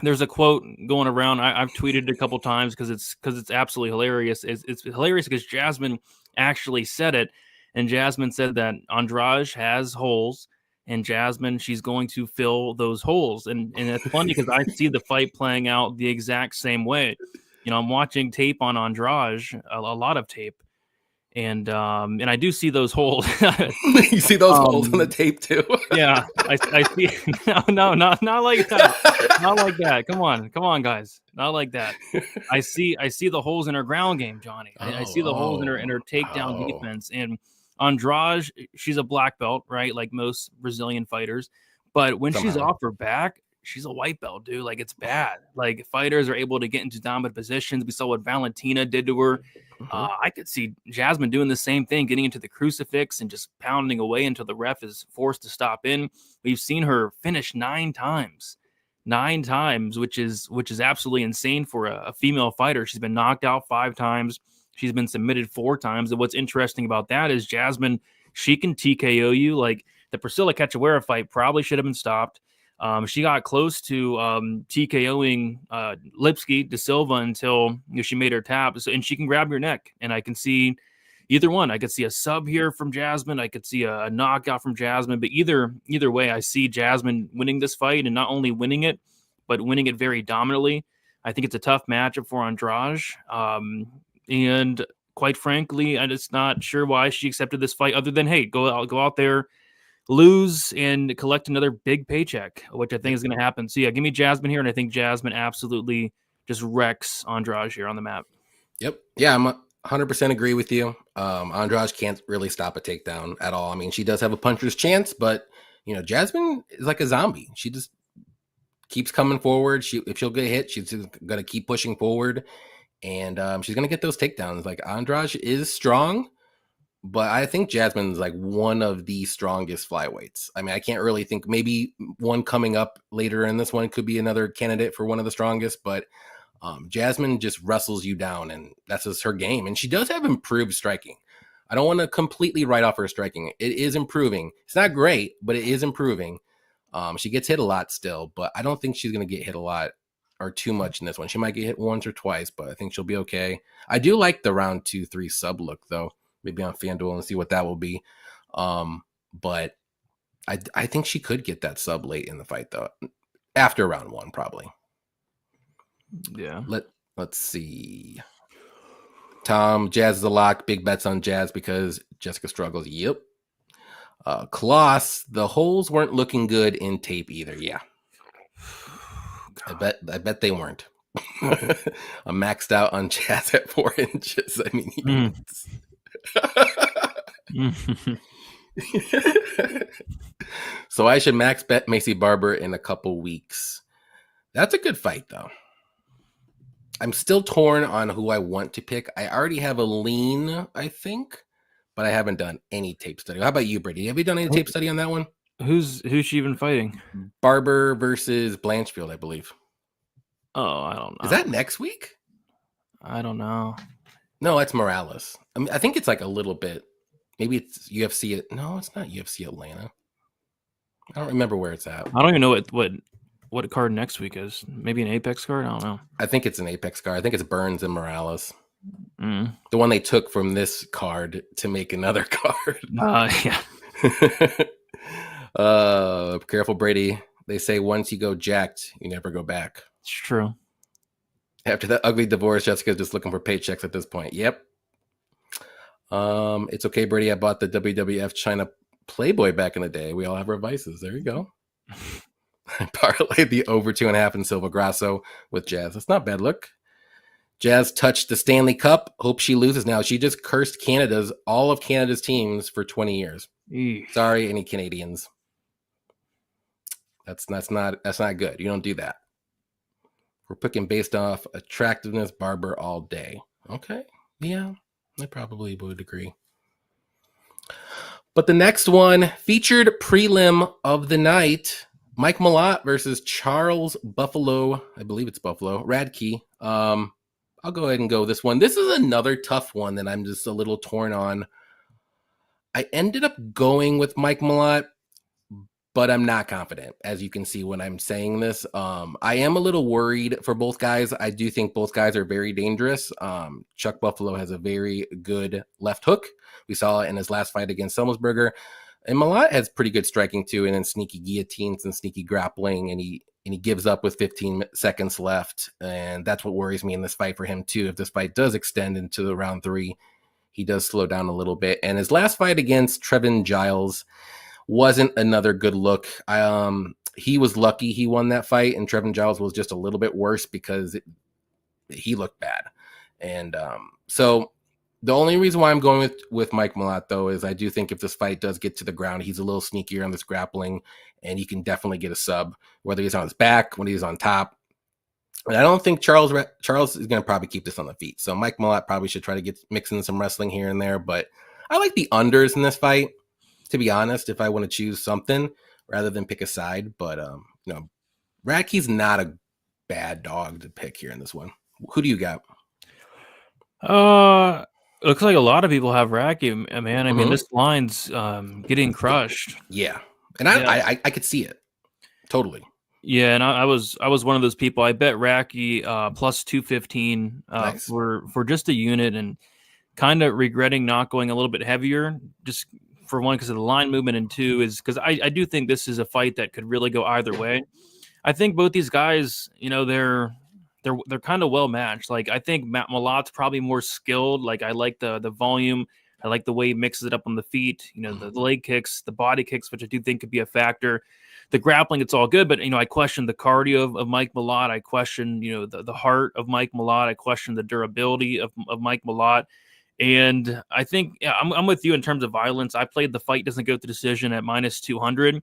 S2: there's a quote going around. I've tweeted it a couple times because it's absolutely hilarious. It's hilarious because Jasmine actually said it, and Jasmine said that Andrade has holes, and Jasmine, she's going to fill those holes. And it's funny because I see the fight playing out the exact same way. I'm watching tape on Andrade, a lot of tape, and I do see those holes.
S1: You see those holes in the tape too.
S2: Yeah, I see. No, not like that. Not like that. Come on, guys. Not like that. I see the holes in her ground game, Johnny. I see the holes in her takedown defense. And Andrade, she's a black belt, right? Like most Brazilian fighters. But when she's off her back, she's a white belt, dude. Like, it's bad. Like, fighters are able to get into dominant positions. We saw what Valentina did to her. I could see Jasmine doing the same thing, getting into the crucifix and just pounding away until the ref is forced to stop in. We've seen her finish 9 times, which is absolutely insane for a female fighter. She's been knocked out 5 times. She's been submitted 4 times. And what's interesting about that is Jasmine, she can TKO you. Like, the Priscilla Cachoeira fight probably should have been stopped. She got close to TKOing Lipsky de Silva until she made her tap. So, and she can grab your neck, and I can see either one. I could see a sub here from Jasmine. I could see a knockout from Jasmine. But either way, I see Jasmine winning this fight, and not only winning it, but winning it very dominantly. I think it's a tough matchup for Andrade. And quite frankly, I'm just not sure why she accepted this fight, other than, hey, go out there, lose, and collect another big paycheck, which I think is going to happen. So yeah, give me Jasmine here, and I think Jasmine absolutely just wrecks Andrade here on the map.
S1: Yep. Yeah, I'm 100% agree with you. Andrade can't really stop a takedown at all. I mean, she does have a puncher's chance, but Jasmine is like a zombie. She just keeps coming forward. If she'll get hit, she's going to keep pushing forward, and she's going to get those takedowns. Like, Andrade is strong, but I think Jasmine's like one of the strongest flyweights. I mean, I can't really think, maybe one coming up later in this one could be another candidate for one of the strongest, but Jasmine just wrestles you down, and that's just her game. And she does have improved striking. I don't want to completely write off her striking. It is improving. It's not great, but it is improving. She gets hit a lot still, but I don't think she's going to get hit a lot or too much in this one. She might get hit once or twice, but I think she'll be okay. I do like the round 2-3 sub look, though. Maybe on FanDuel and see what that will be. But I think she could get that sub late in the fight, though. After round 1, probably.
S2: Yeah.
S1: Let's see. Tom, Jazz is a lock. Big bets on Jazz because Jessica struggles. Yep. Kloss, the holes weren't looking good in tape either. Yeah. I bet they weren't. I'm maxed out on Jazz at 4 inches. I mean, so I should max bet Macy Barber in a couple weeks. That's a good fight, though. I'm still torn on who I want to pick. I already have a lean, I think, but I haven't done any tape study. How about you, Brady? Have you done any tape study on that one?
S2: Who's she even fighting?
S1: Barber versus Blanchfield, I believe.
S2: Oh, I don't know.
S1: Is that next week?
S2: I don't know. No,
S1: that's Morales. I mean, I think it's like a little bit. Maybe it's UFC. No, it's not UFC Atlanta. I don't remember where it's at.
S2: I don't even know what card next week is. Maybe an Apex card? I don't know.
S1: I think it's an Apex card. I think it's Burns and Morales. The one they took from this card to make another card.
S2: Yeah.
S1: Careful, Brady. They say once you go jacked, you never go back.
S2: It's true.
S1: After that ugly divorce, Jessica's just looking for paychecks at this point. Yep. It's okay, Brady. I bought the WWF China Playboy back in the day. We all have our vices. There you go. I parlayed the over 2.5 in Silva Grasso with Jazz. That's not a bad look. Jazz touched the Stanley Cup. Hope she loses now. She just cursed all of Canada's teams for 20 years.
S2: Eesh.
S1: Sorry, any Canadians. That's not good. You don't do that. We're picking based off attractiveness, Barber all day. Okay. Yeah, I probably would agree. But the next one, featured prelim of the night, Mike Malott versus Charles Buffalo. I believe it's Buffalo. Radtke. I'll go ahead and go this one. This is another tough one that I'm just a little torn on. I ended up going with Mike Malott, but I'm not confident, as you can see when I'm saying this. I am a little worried for both guys. I do think both guys are very dangerous. Chuck Buffalo has a very good left hook. We saw it in his last fight against Selmsberger. And Malott has pretty good striking too, and then sneaky guillotines and sneaky grappling, and he gives up with 15 seconds left. And that's what worries me in this fight for him too. If this fight does extend into the round 3, he does slow down a little bit. And his last fight against Trevin Giles wasn't another good look. He was lucky he won that fight, and Trevin Giles was just a little bit worse because he looked bad. And so the only reason why I'm going with Mike Malott, though, is I do think if this fight does get to the ground, he's a little sneakier on this grappling, and he can definitely get a sub, whether he's on his back, when he's on top. And I don't think Charles is going to probably keep this on the feet. So Mike Malott probably should try to mix in some wrestling here and there. But I like the unders in this fight, to be honest, if I want to choose something rather than pick a side. But, Radtke's not a bad dog to pick here in this one. Who do you got?
S2: Looks like a lot of people have Radtke, man. I mean, this line's getting crushed.
S1: Yeah. And I could see it. Totally.
S2: Yeah, and I was one of those people. I bet Racky plus 215
S1: Nice.
S2: for just a unit, and kind of regretting not going a little bit heavier, just for one because of the line movement, and two is because I do think this is a fight that could really go either way. I think both these guys, they're kind of well matched. Like I think Matt Malott's probably more skilled. Like I like the volume. I like the way he mixes it up on the feet. The leg kicks, the body kicks, which I do think could be a factor. The grappling, it's all good, but I question the cardio of Mike Malott. I question the heart of Mike Malott. I question the durability of Mike Malott. And I think I'm with you in terms of violence. I played the fight doesn't go to decision at minus 200.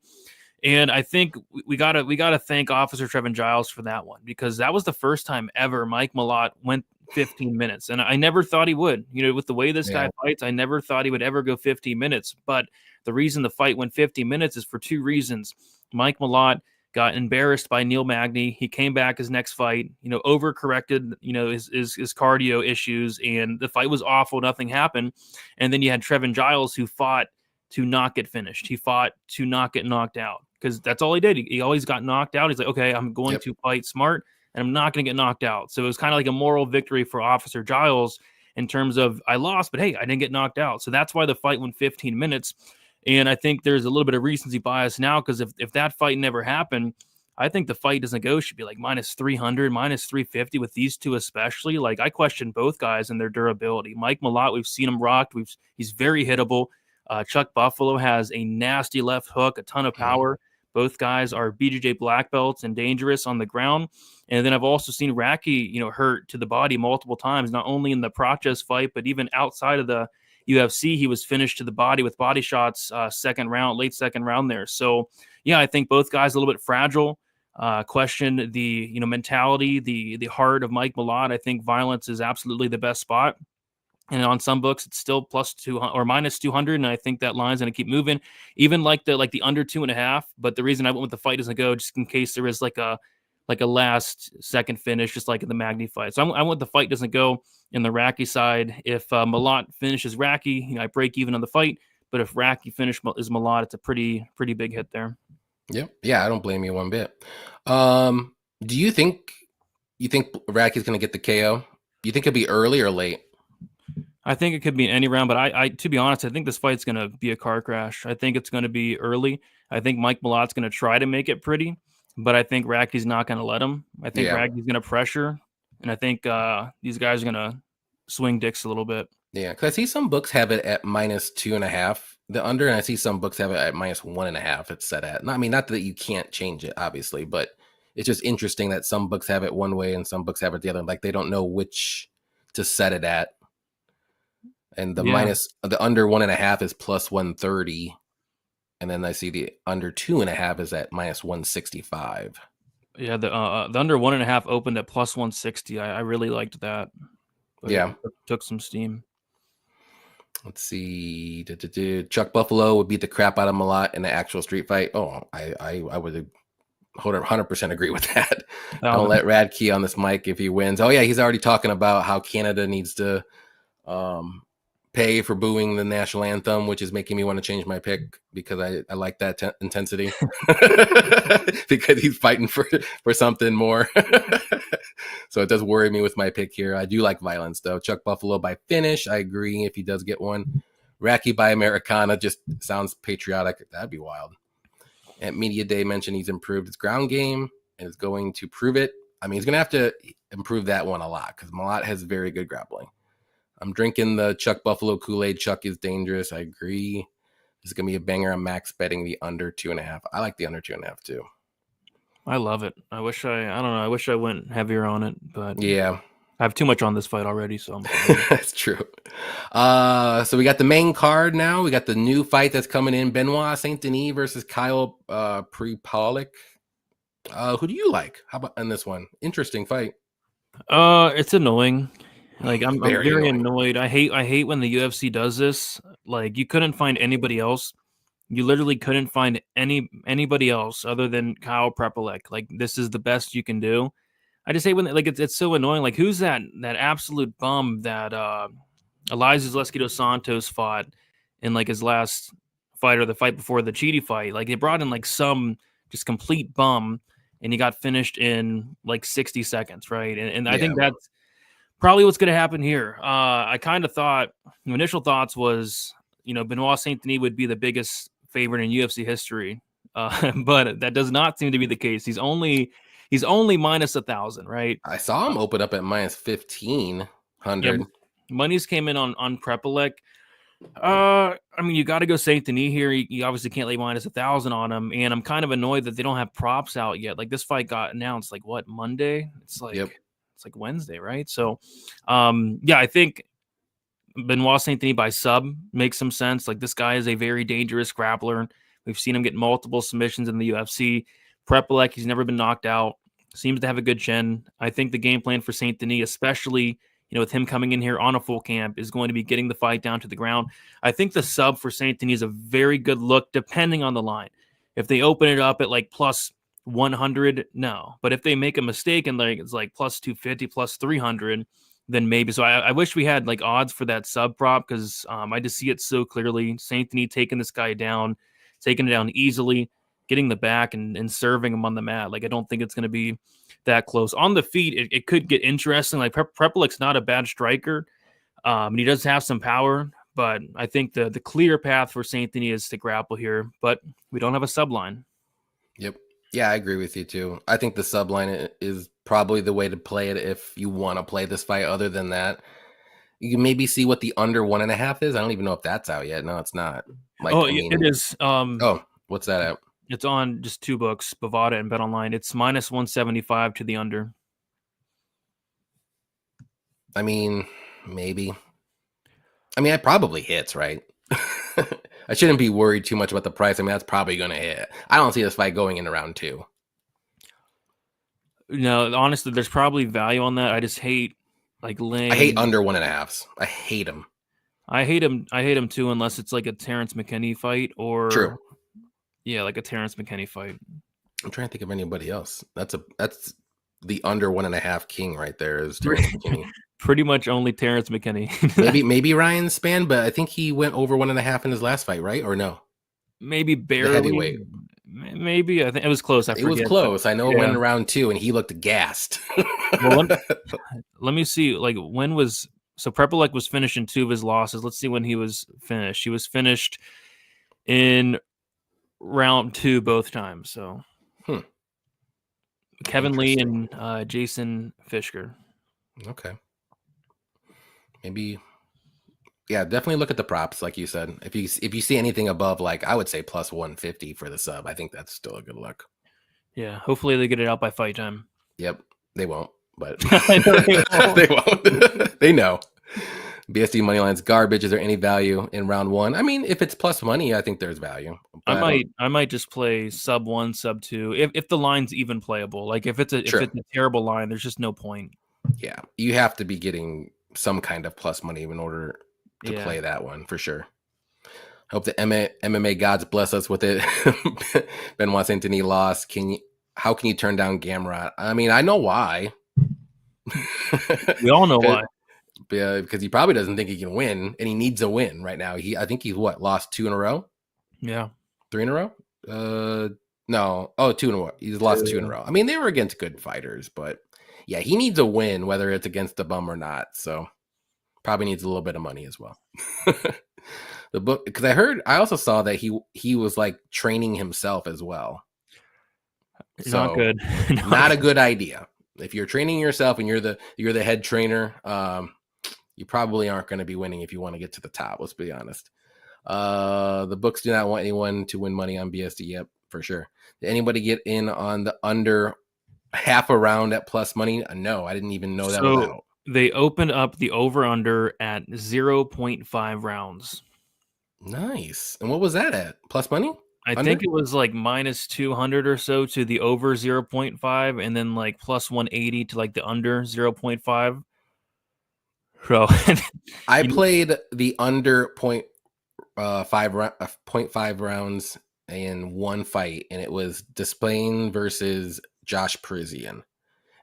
S2: And I think we gotta thank Officer Trevin Giles for that one, because that was the first time ever Mike Malott went 15 minutes. And I never thought he would. With the way this guy fights, I never thought he would ever go 15 minutes. But the reason the fight went 50 minutes is for two reasons. Mike Malott got embarrassed by Neil Magny. He came back his next fight, overcorrected, his cardio issues, and the fight was awful. Nothing happened. And then you had Trevin Giles, who fought to not get finished. He fought to not get knocked out, because that's all he did. He always got knocked out. He's like, okay, I'm going to fight smart, and I'm not going to get knocked out. So it was kind of like a moral victory for Officer Giles in terms of, I lost, but hey, I didn't get knocked out. So that's why the fight went 15 minutes. And I think there's a little bit of recency bias now, because if that fight never happened, I think the fight doesn't go should be like minus 300, minus 350 with these two especially. Like I question both guys and their durability. Mike Malott, we've seen him rocked. He's very hittable. Chuck Buffalo has a nasty left hook, a ton of power. Both guys are BJJ black belts and dangerous on the ground. And then I've also seen Racky, hurt to the body multiple times, not only in the Proches fight, but even outside of the UFC, he was finished to the body with body shots, late second round there. So yeah, I think both guys a little bit fragile. Question the mentality, the heart of Mike Malott. I think violence is absolutely the best spot. And on some books, it's still plus 200 or minus 200, and I think that line's going to keep moving. Even like the under 2.5. But the reason I went with the fight doesn't go, just in case there is like a last second finish, just like in the Magny fight. So I went the fight doesn't go in the Racky side. If Malott finishes Racky, I break even on the fight. But if Racky is Malott, it's a pretty big hit there.
S1: Yep. Yeah, I don't blame you one bit. Do you think Racky's going to get the KO? Do you think it'll be early or late?
S2: I think it could be in any round, but I to be honest, I think this fight's going to be a car crash. I think it's going to be early. I think Mike Malott's going to try to make it pretty, but I think Racky's not going to let him. I think Racky's going to pressure, and I think these guys are going to swing dicks a little bit.
S1: Yeah, because I see some books have it at minus 2.5, the under, and I see some books have it at minus 1.5. It's set at. I mean, not that you can't change it, obviously, but it's just interesting that some books have it one way and some books have it the other. Like they don't know which to set it at. And the under 1.5 is plus 130. And then I see the under 2.5 is at minus 165.
S2: Yeah, the under 1.5 opened at plus 160. I really liked that. But it took some steam.
S1: Let's see. Chuck Buffalo would beat the crap out of Malott in the actual street fight. Oh, I would 100% agree with that. Don't let Radtke on this mic if he wins. Oh yeah, he's already talking about how Canada needs to pay for booing the national anthem, which is making me want to change my pick because I like that intensity because he's fighting for something more. So it does worry me with my pick here. I do like violence though. Chuck Buffalo by finish. I agree if he does get one. Racky by Americana just sounds patriotic. That'd be wild. At Media Day mentioned he's improved his ground game and is going to prove it. I mean, he's going to have to improve that one a lot because Malott has very good grappling. I'm drinking the Chuck Buffalo Kool-Aid. Chuck is dangerous. I agree. This is going to be a banger. I'm max betting the under 2.5. I like the under 2.5 too.
S2: I love it. I wish I went heavier on it, but
S1: yeah,
S2: I have too much on this fight already. So
S1: that's true. So we got the main card now. We got the new fight that's coming in: Benoit Saint-Denis versus Kyle Prepolec. Who do you like? How about in this one? Interesting fight.
S2: It's annoying. Like I'm very annoyed. I hate when the UFC does this. Like you couldn't find anybody else. You literally couldn't find anybody else other than Kyle Prepolec. Like this is the best you can do. I just hate when like it's so annoying. Like who's that absolute bum that Elijah Zaleski dos Santos fought in like his last fight or the fight before the Chidi fight? Like they brought in like some just complete bum, and he got finished in like 60 seconds, right? And I think that's probably what's going to happen here. I kind of thought, initial thoughts was, Benoit Saint-Denis would be the biggest favorite in UFC history, but that does not seem to be the case. He's only minus 1,000, right?
S1: I saw him open up at minus 1,500.
S2: Yeah, monies came in on Prepolec. I mean, you got to go Saint-Denis here. You obviously can't lay minus 1,000 on him, and I'm kind of annoyed that they don't have props out yet. Like, this fight got announced like what, Monday? It's like it's like Wednesday, right? So, yeah, I think Benoit Saint-Denis by sub makes some sense. Like, this guy is a very dangerous grappler. We've seen him get multiple submissions in the UFC. Prepolec, he's never been knocked out. Seems to have a good chin. I think the game plan for Saint-Denis, especially with him coming in here on a full camp, is going to be getting the fight down to the ground. I think the sub for Saint-Denis is a very good look, depending on the line. If they open it up at like plus 100, no. But if they make a mistake and like it's like plus 250, plus 300, then maybe. So I wish we had like odds for that sub prop, because I just see it so clearly. Saint-Denis taking this guy down, taking it down easily, getting the back and serving him on the mat. Like, I don't think it's going to be that close. On the feet, it could get interesting. Like, Prepolec's not a bad striker, and he does have some power, but I think the clear path for Saint-Denis is to grapple here, but we don't have a sub line.
S1: Yep. Yeah, I agree with you too. I think the sub line is probably the way to play it if you want to play this fight. Other than that, you can maybe see what the under 1.5 is. I don't even know if that's out yet. No, it's not. Like,
S2: it is.
S1: What's that at?
S2: It's on just two books, Bovada and BetOnline. It's minus 175 to the under.
S1: I mean, maybe. I mean, it probably hits, right? I shouldn't be worried too much about the price. I mean, that's probably going to hit. I don't see this fight going into round 2.
S2: No, honestly, there's probably value on that. I just hate like laying.
S1: I hate under 1.5s. I hate them.
S2: I hate him too, unless it's like a Terrence McKinney fight or
S1: True.
S2: Yeah, like a Terrence McKinney fight.
S1: I'm trying to think of anybody else. That's the under 1.5 king right there is Terrence McKinney.
S2: Pretty much only Terrence McKinney.
S1: maybe Ryan Spann, but I think he went over 1.5 in his last fight, right? Or no?
S2: Maybe barely.
S1: The heavyweight.
S2: Maybe. I think it was close.
S1: It was close. I know it went in round 2, and he looked gassed.
S2: Well, let me see. Like, when was Prepolec was finished in 2 of his losses. Let's see when he was finished. He was finished in round 2 both times. So Kevin Lee and Jason Fishker.
S1: Okay. Maybe. Yeah, definitely look at the props, like you said. If you see anything above, like, I would say plus 150 for the sub, I think that's still a good look.
S2: Yeah, hopefully they get it out by fight time.
S1: Yep, they won't, but they won't. They know. BSD money line's garbage. Is there any value in round 1? I mean, if it's plus money, I think there's value.
S2: I might just play sub 1, sub 2 if the line's even playable. Like, if it's a terrible line, there's just no point.
S1: Yeah, you have to be getting some kind of plus money in order to play that one for sure. Hope the MMA gods bless us with it. Benoit Saint-Denis lost. How can you turn down Gamrot? I mean, I know why.
S2: We all know why.
S1: Because he probably doesn't think he can win, and he needs a win right now. I think he's lost 2 in a row?
S2: Yeah.
S1: 3 in a row? No. Oh, 2 in a row. He's lost 2 in a row. I mean, they were against good fighters, but yeah, he needs a win, whether it's against the bum or not. So probably needs a little bit of money as well. The book, because I also saw that he was like training himself as well. So
S2: not good.
S1: Not a good idea. If you're training yourself and you're the head trainer, you probably aren't going to be winning if you want to get to the top. Let's be honest. The books do not want anyone to win money on BSD. Yep, for sure. Did anybody get in on the under half a round at plus money? No, I didn't even know that was out.
S2: They opened up the over-under at 0.5 rounds.
S1: Nice. And what was that at? Plus money?
S2: I think it was like minus 200 or so to the over 0.5, and then like plus 180 to like the under 0.5. So
S1: I played the under 0.5 rounds in one fight, and it was Despain versus Josh Parisian.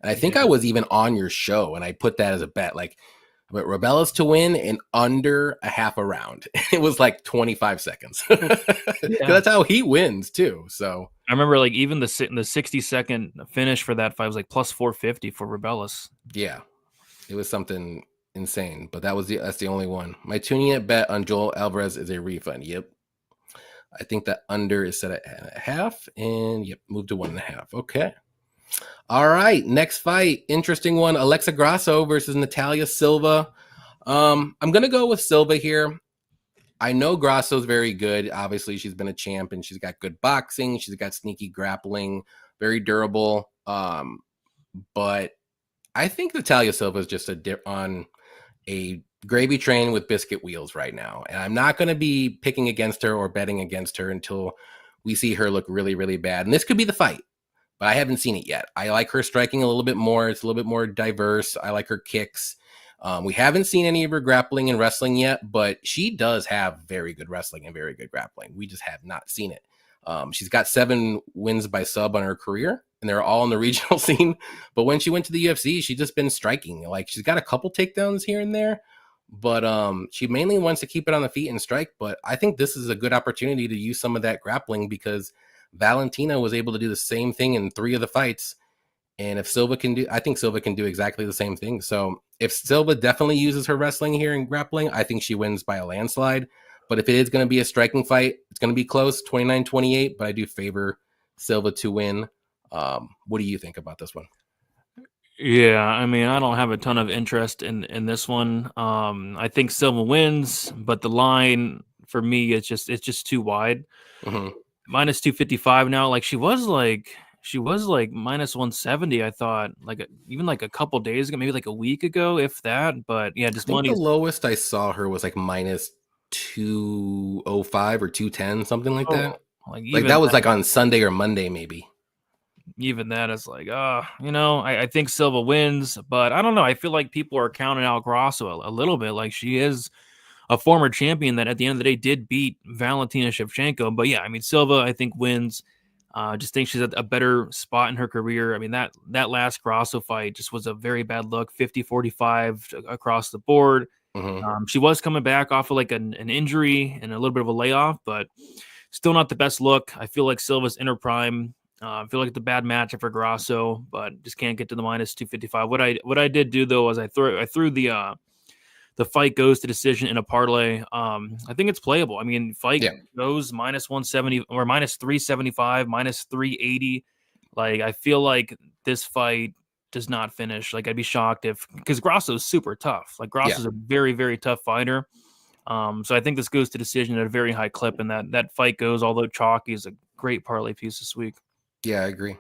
S1: And I think I was even on your show, and I put that as a bet, like, but Rebellas to win in under a half a round. It was like 25 seconds. That's how he wins too. So
S2: I remember like even the 60-second finish for that fight was like plus 450 for Rebellis.
S1: Yeah, it was something insane, but that's the only one. My tuning it bet on Joel Alvarez is a refund. Yep. I think that under is set at 1.5, and yep, moved to 1.5. Okay. All right, next fight, interesting one. Alexa Grasso versus Natalia Silva. I'm gonna go with Silva here. I know Grasso's very good. Obviously, she's been a champ and she's got good boxing. She's got sneaky grappling, very durable. But I think Natalia Silva is just on a gravy train with biscuit wheels right now. And I'm not going to be picking against her or betting against her until we see her look really, really bad. And this could be the fight, but I haven't seen it yet. I like her striking a little bit more. It's a little bit more diverse. I like her kicks. We haven't seen any of her grappling and wrestling yet, but she does have very good wrestling and very good grappling. We just have not seen it. She's got 7 wins by sub on her career, and they're all in the regional scene. But when she went to the UFC, she's just been striking. Like, she's got a couple takedowns here and there, but she mainly wants to keep it on the feet and strike. But I think this is a good opportunity to use some of that grappling because Valentina was able to do the same thing in 3 of the fights. And if Silva can do, I think Silva can do exactly the same thing. So if Silva definitely uses her wrestling here and grappling, I think she wins by a landslide. But if it is going to be a striking fight, it's going to be close, 29-28, but I do favor Silva to win. What do you think about this one?
S2: Yeah, I mean, I don't have a ton of interest in this one. I think Silva wins, but the line for me it's just too wide.
S1: Mm-hmm.
S2: Minus 255 now. Like she was like minus 170. I thought even like a couple days ago, maybe like a week ago, if that. But yeah, just money.
S1: The lowest I saw her was like minus 205 or 210, something like that. Like that was like on Sunday or Monday, maybe.
S2: Even that is like, I think Silva wins, but I don't know. I feel like people are counting out Grasso a little bit. Like she is a former champion that at the end of the day did beat Valentina Shevchenko. But yeah, I mean, Silva, I think wins. Just think she's at a better spot in her career. I mean, that last Grasso fight just was a very bad look, 50-45 across the board.
S1: Mm-hmm.
S2: She was coming back off of like an injury and a little bit of a layoff, but still not the best look. I feel like Silva's in her prime. I feel like it's a bad matchup for Grasso, but just can't get to the minus 255. What I did do though was I threw the fight goes to decision in a parlay. I think it's playable. I mean, fight goes minus 170 or minus 375, minus 380. Like, I feel like this fight does not finish. Like, I'd be shocked because Grasso is super tough. Like, Grasso is a very, very tough fighter. So I think this goes to decision at a very high clip, and that fight goes, although chalky, is a great parlay piece this week.
S1: Yeah, I agree.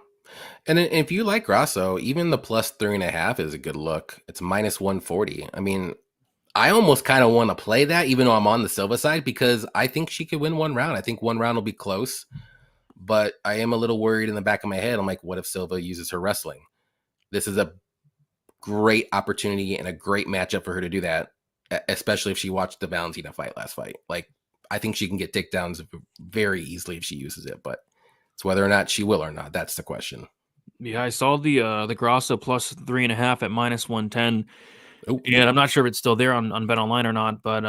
S1: And if you like Grasso, even the plus 3.5 is a good look. It's minus 140. I mean, I almost kind of want to play that, even though I'm on the Silva side, because I think she could win one round. I think one round will be close, but I am a little worried in the back of my head. I'm like, what if Silva uses her wrestling? This is a great opportunity and a great matchup for her to do that, especially if she watched the Valentina last fight. Like, I think she can get takedowns very easily if she uses it, but it's whether or not she will or not. That's the question.
S2: Yeah, I saw the Grasso plus 3.5 at minus 110. And I'm not sure if it's still there on Bet Online or not, but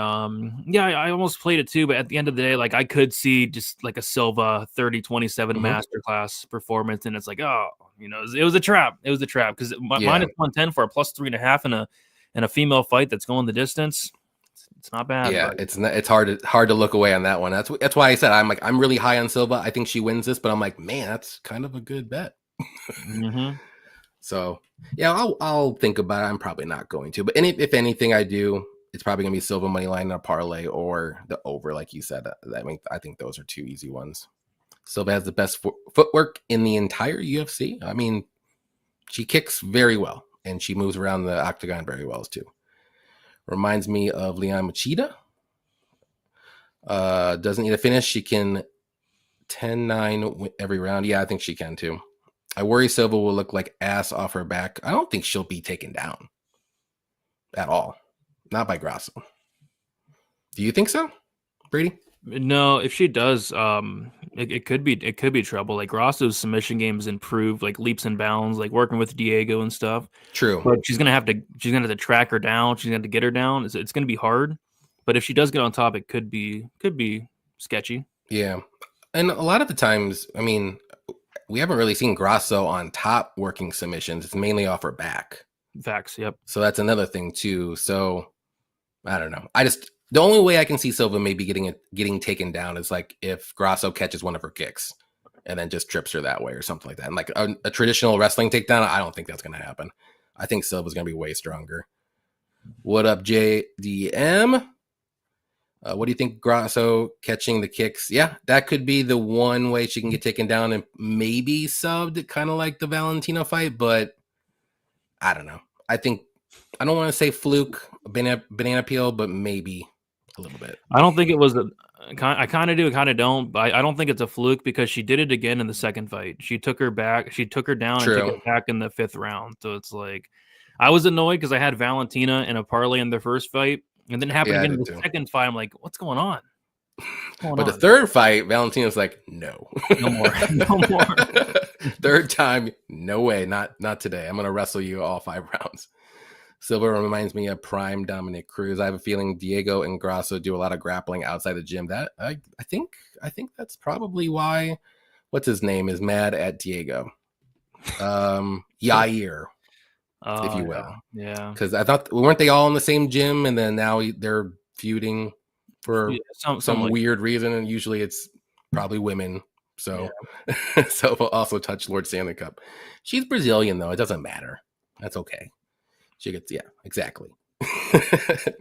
S2: yeah, I almost played it too. But at the end of the day, like I could see just like a Silva 30-27 masterclass performance, and it's like, it was a trap. It was a trap because minus 110 for a plus 3.5 in a female fight that's going the distance. It's not bad.
S1: Yeah, but it's hard to look away on that one. That's why I said I'm really high on Silva. I think she wins this, but I'm like, man, that's kind of a good bet. So yeah, I'll think about it. I'm probably not going to, but if anything I do, it's probably gonna be Silva money line in a parlay or the over, like you said. I mean, I think those are 2 easy ones. Silva has the best footwork in the entire UFC. I mean, she kicks very well and she moves around the octagon very well too. Reminds me of Lian Machida. Doesn't need a finish. She can 10-9 every round. Yeah, I think she can too. I worry Silva will look like ass off her back. I don't think she'll be taken down at all. Not by Grasso. Do you think so, Brady?
S2: No, if she does, it could be trouble. Like Grasso's submission game has improved, like leaps and bounds, like working with Diego and stuff.
S1: True.
S2: But she's gonna have to track her down. She's gonna have to get her down. It's gonna be hard. But if she does get on top, it could be sketchy.
S1: Yeah. And a lot of the times, I mean, we haven't really seen Grasso on top working submissions. It's mainly off her back.
S2: Facts. Yep.
S1: So that's another thing too. So I don't know. The only way I can see Silva maybe getting taken down is like if Grasso catches one of her kicks and then just trips her that way or something like that. And like a traditional wrestling takedown, I don't think that's going to happen. I think Silva's going to be way stronger. What up, JDM? What do you think, Grasso catching the kicks? Yeah, that could be the one way she can get taken down and maybe subbed, kind of like the Valentina fight, but I don't know. I don't want to say fluke, banana peel, but maybe a little bit.
S2: I don't think it was I kind of do, kind of don't, but I don't think it's a fluke because she did it again in the second fight. She took her back, she took her down and took her back in the 5th round. So it's like, I was annoyed because I had Valentina in a parlay in their first fight. And then it happened again in the second fight. I'm like, what's going on?
S1: The third fight, Valentina's like, no.
S2: No more. No more.
S1: Third time, no way. Not today. I'm going to wrestle you all 5 rounds. Silva reminds me of prime Dominic Cruz. I have a feeling Diego and Grasso do a lot of grappling outside the gym. That I think that's probably why, what's his name, is mad at Diego. Yair. If you will.
S2: Yeah.
S1: Because I thought, weren't they all in the same gym? And then now they're feuding for some weird reason. And usually it's probably women. So, so we'll also touch Lord Stanley Cup. She's Brazilian, though. It doesn't matter. That's okay. She gets, exactly.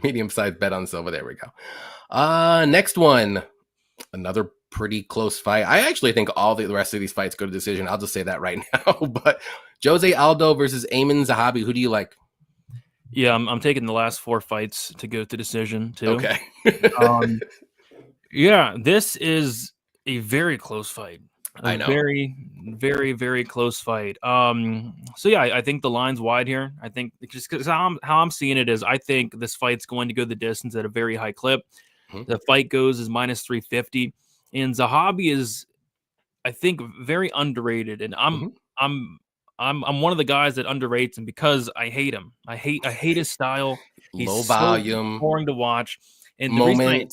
S1: Medium-sized bet on Silva. There we go. Next one. Another pretty close fight. I actually think all the rest of these fights go to decision. I'll just say that right now. But Jose Aldo versus Ayman Zahabi. Who do you like?
S2: Yeah, I'm taking the last 4 fights to go to decision too.
S1: Okay.
S2: Yeah, this is a very close fight.
S1: I know.
S2: Very, very, very close fight. So yeah, I think the line's wide here. I think just because how I'm seeing it is, I think this fight's going to go the distance at a very high clip. Mm-hmm. The fight goes is minus 350, and Zahabi is, I think, very underrated. And I'm one of the guys that underrates him because I hate him. I hate his style. He's
S1: low volume,
S2: so boring to watch. And the reason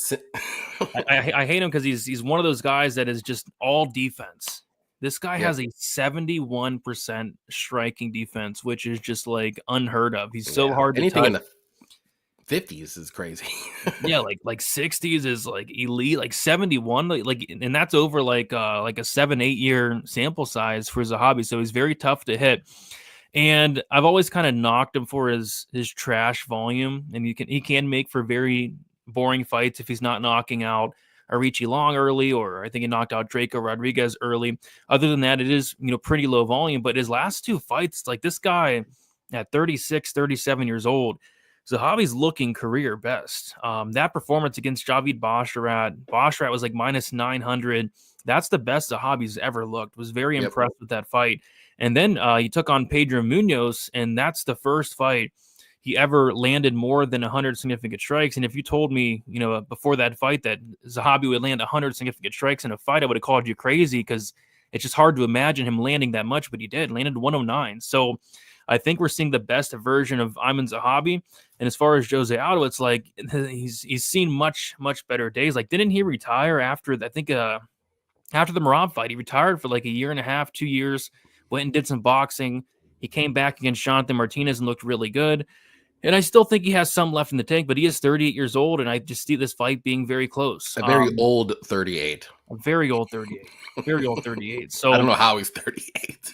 S2: I hate him because he's one of those guys that is just all defense. This guy has a 71% striking defense, which is just like unheard of. He's so hard to
S1: anything
S2: touch.
S1: In the 50s is crazy.
S2: Yeah, like 60s is like elite, like 71, like and that's over like a 7-8 year sample size for Zahabi. So he's very tough to hit. And I've always kind of knocked him for his trash volume, and he can make for very boring fights if he's not knocking out Arichi Long early, or I think he knocked out Draco Rodriguez early. Other than that, it is, pretty low volume. But his last 2 fights, like this guy at 36, 37 years old, Zahabi's looking career best. That performance against Javid Basharat was like minus 900. That's the best Zahabi's ever looked. Was very impressed with that fight. And then he took on Pedro Munoz, and that's the first fight he ever landed more than 100 significant strikes. And if you told me, before that fight that Zahabi would land 100 significant strikes in a fight, I would have called you crazy because it's just hard to imagine him landing that much, but he did. Landed 109. So I think we're seeing the best version of Ayman Zahabi. And as far as Jose Aldo, it's like he's seen much, much better days. Like, didn't he retire after, I think, after the Merab fight? He retired for like a year and a half, 2 years, went and did some boxing. He came back against Jonathan Martinez and looked really good. And I still think he has some left in the tank, but he is 38 years old, and I just see this fight being very close.
S1: A very old 38.
S2: A very old 38. Very old 38. So
S1: I don't know how he's 38.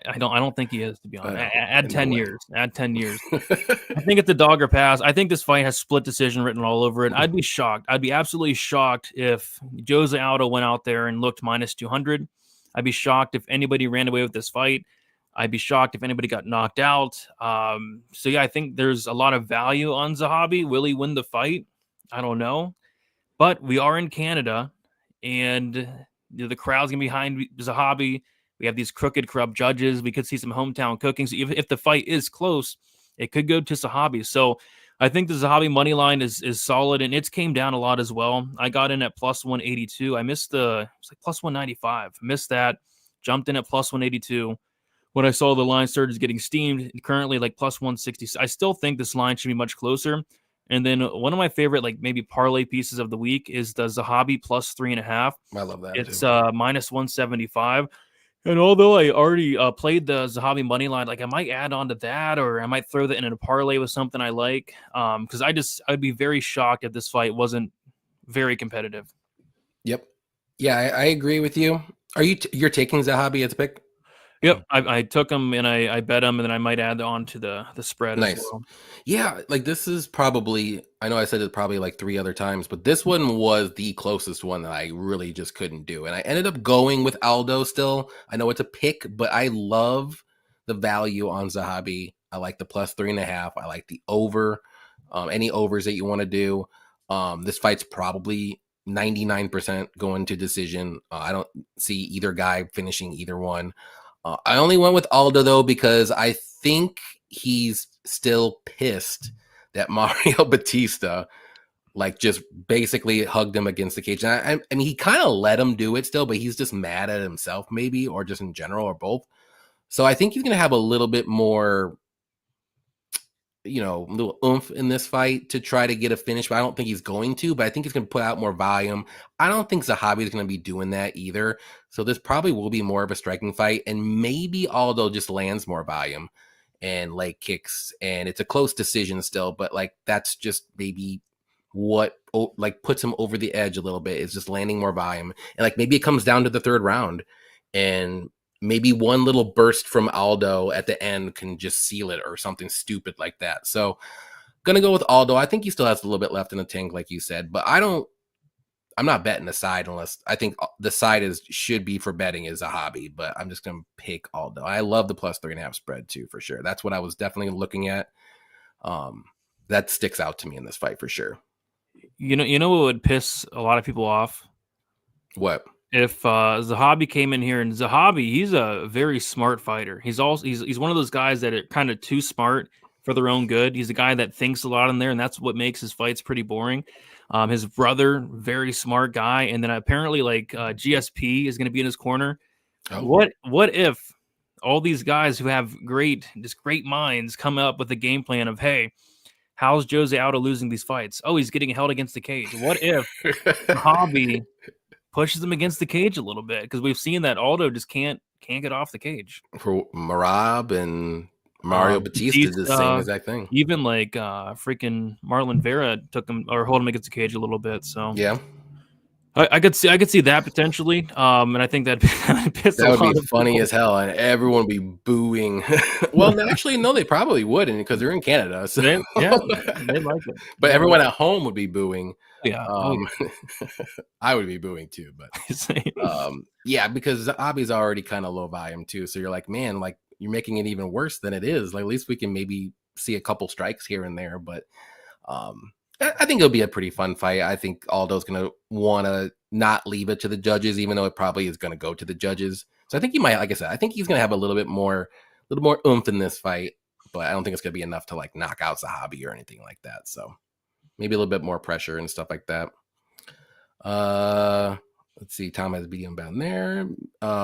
S2: I don't think he is, to be honest. Add 10 years. Add 10 years. I think it's a dog or pass. I think this fight has split decision written all over it. I'd be shocked. I'd be absolutely shocked if Jose Aldo went out there and looked minus 200. I'd be shocked if anybody ran away with this fight. I'd be shocked if anybody got knocked out. So, yeah, I think there's a lot of value on Zahabi. Will he win the fight? I don't know. But we are in Canada, and the crowd's going to be behind Zahabi. We have these crooked, corrupt judges. We could see some hometown cooking. So if the fight is close, it could go to Zahabi. So I think the Zahabi money line is solid, and it's came down a lot as well. I got in at plus 182. I missed it's like plus 195. Missed that. Jumped in at plus 182. When I saw the line started getting steamed, currently like plus 160. I still think this line should be much closer. And then one of my favorite, like maybe parlay pieces of the week is the Zahabi plus 3.5.
S1: I love that.
S2: It's minus 175. And although I already played the Zahabi money line, like I might add on to that, or I might throw that in a parlay with something I like. Because I'd be very shocked if this fight wasn't very competitive.
S1: Yep. Yeah, I agree with you. Are you're taking Zahabi as a pick?
S2: Yep, I took him and I bet him, and then I might add on to the spread as
S1: Nice.
S2: well.
S1: Yeah, like this is probably, I know I said it probably like 3 other times, but this one was the closest one that I really just couldn't do. And I ended up going with Aldo still. I know it's a pick, but I love the value on Zahabi. I like the plus 3.5. I like the over. Any overs that you want to do. This fight's probably 99% going to decision. I don't see either guy finishing either one. I only went with Aldo though because I think he's still pissed that Mario Batista like just basically hugged him against the cage. And I mean, he kind of let him do it still, but he's just mad at himself maybe, or just in general, or both. So I think he's going to have a little bit more, little oomph in this fight to try to get a finish, but I don't think he's going to, but I think he's going to put out more volume. I don't think Zahabi is going to be doing that either. So this probably will be more of a striking fight, and maybe Aldo just lands more volume and leg kicks, and it's a close decision still, but like that's just maybe what like puts him over the edge a little bit, is just landing more volume. And like maybe it comes down to the 3rd round, and maybe one little burst from Aldo at the end can just seal it, or something stupid like that. So gonna go with Aldo. I think he still has a little bit left in the tank, like you said, but I'm not betting the side unless I think the side should be for betting is a hobby, but I'm just gonna pick Aldo. I love the plus 3.5 spread too, for sure. That's what I was definitely looking at. That sticks out to me in this fight for sure.
S2: You know what would piss a lot of people off?
S1: What?
S2: If Zahabi came in here, and Zahabi, he's a very smart fighter. He's one of those guys that are kind of too smart for their own good. He's a guy that thinks a lot in there, and that's what makes his fights pretty boring. His brother, very smart guy, and then apparently like GSP is going to be in his corner.
S1: Oh.
S2: What if all these guys who have great minds come up with a game plan of, hey, how's Jose Aldo losing these fights? Oh, he's getting held against the cage. What if Zahabi pushes him against the cage a little bit, because we've seen that Aldo just can't get off the cage.
S1: For Marab and Mario Batista did the same exact thing.
S2: Even like freaking Marlon Vera took him or hold him against the cage a little bit. So
S1: yeah,
S2: I could see that potentially. And I think that
S1: would be funny as hell, and everyone would be booing. Well, actually, no, they probably wouldn't, because they're in Canada. So
S2: they like it.
S1: But everyone at home would be booing.
S2: Yeah.
S1: I would be booing too, but yeah, because Zahabi's already kind of low volume too. So you're like, man, like you're making it even worse than it is. Like at least we can maybe see a couple strikes here and there, but I think it'll be a pretty fun fight. I think Aldo's gonna want to not leave it to the judges, even though it probably is gonna go to the judges. So I think he might, like I said, I think he's gonna have a little more oomph in this fight, but I don't think it's gonna be enough to like knock out Zahabi or anything like that. So maybe a little bit more pressure and stuff like that. Let's see. Tom has BDM down there.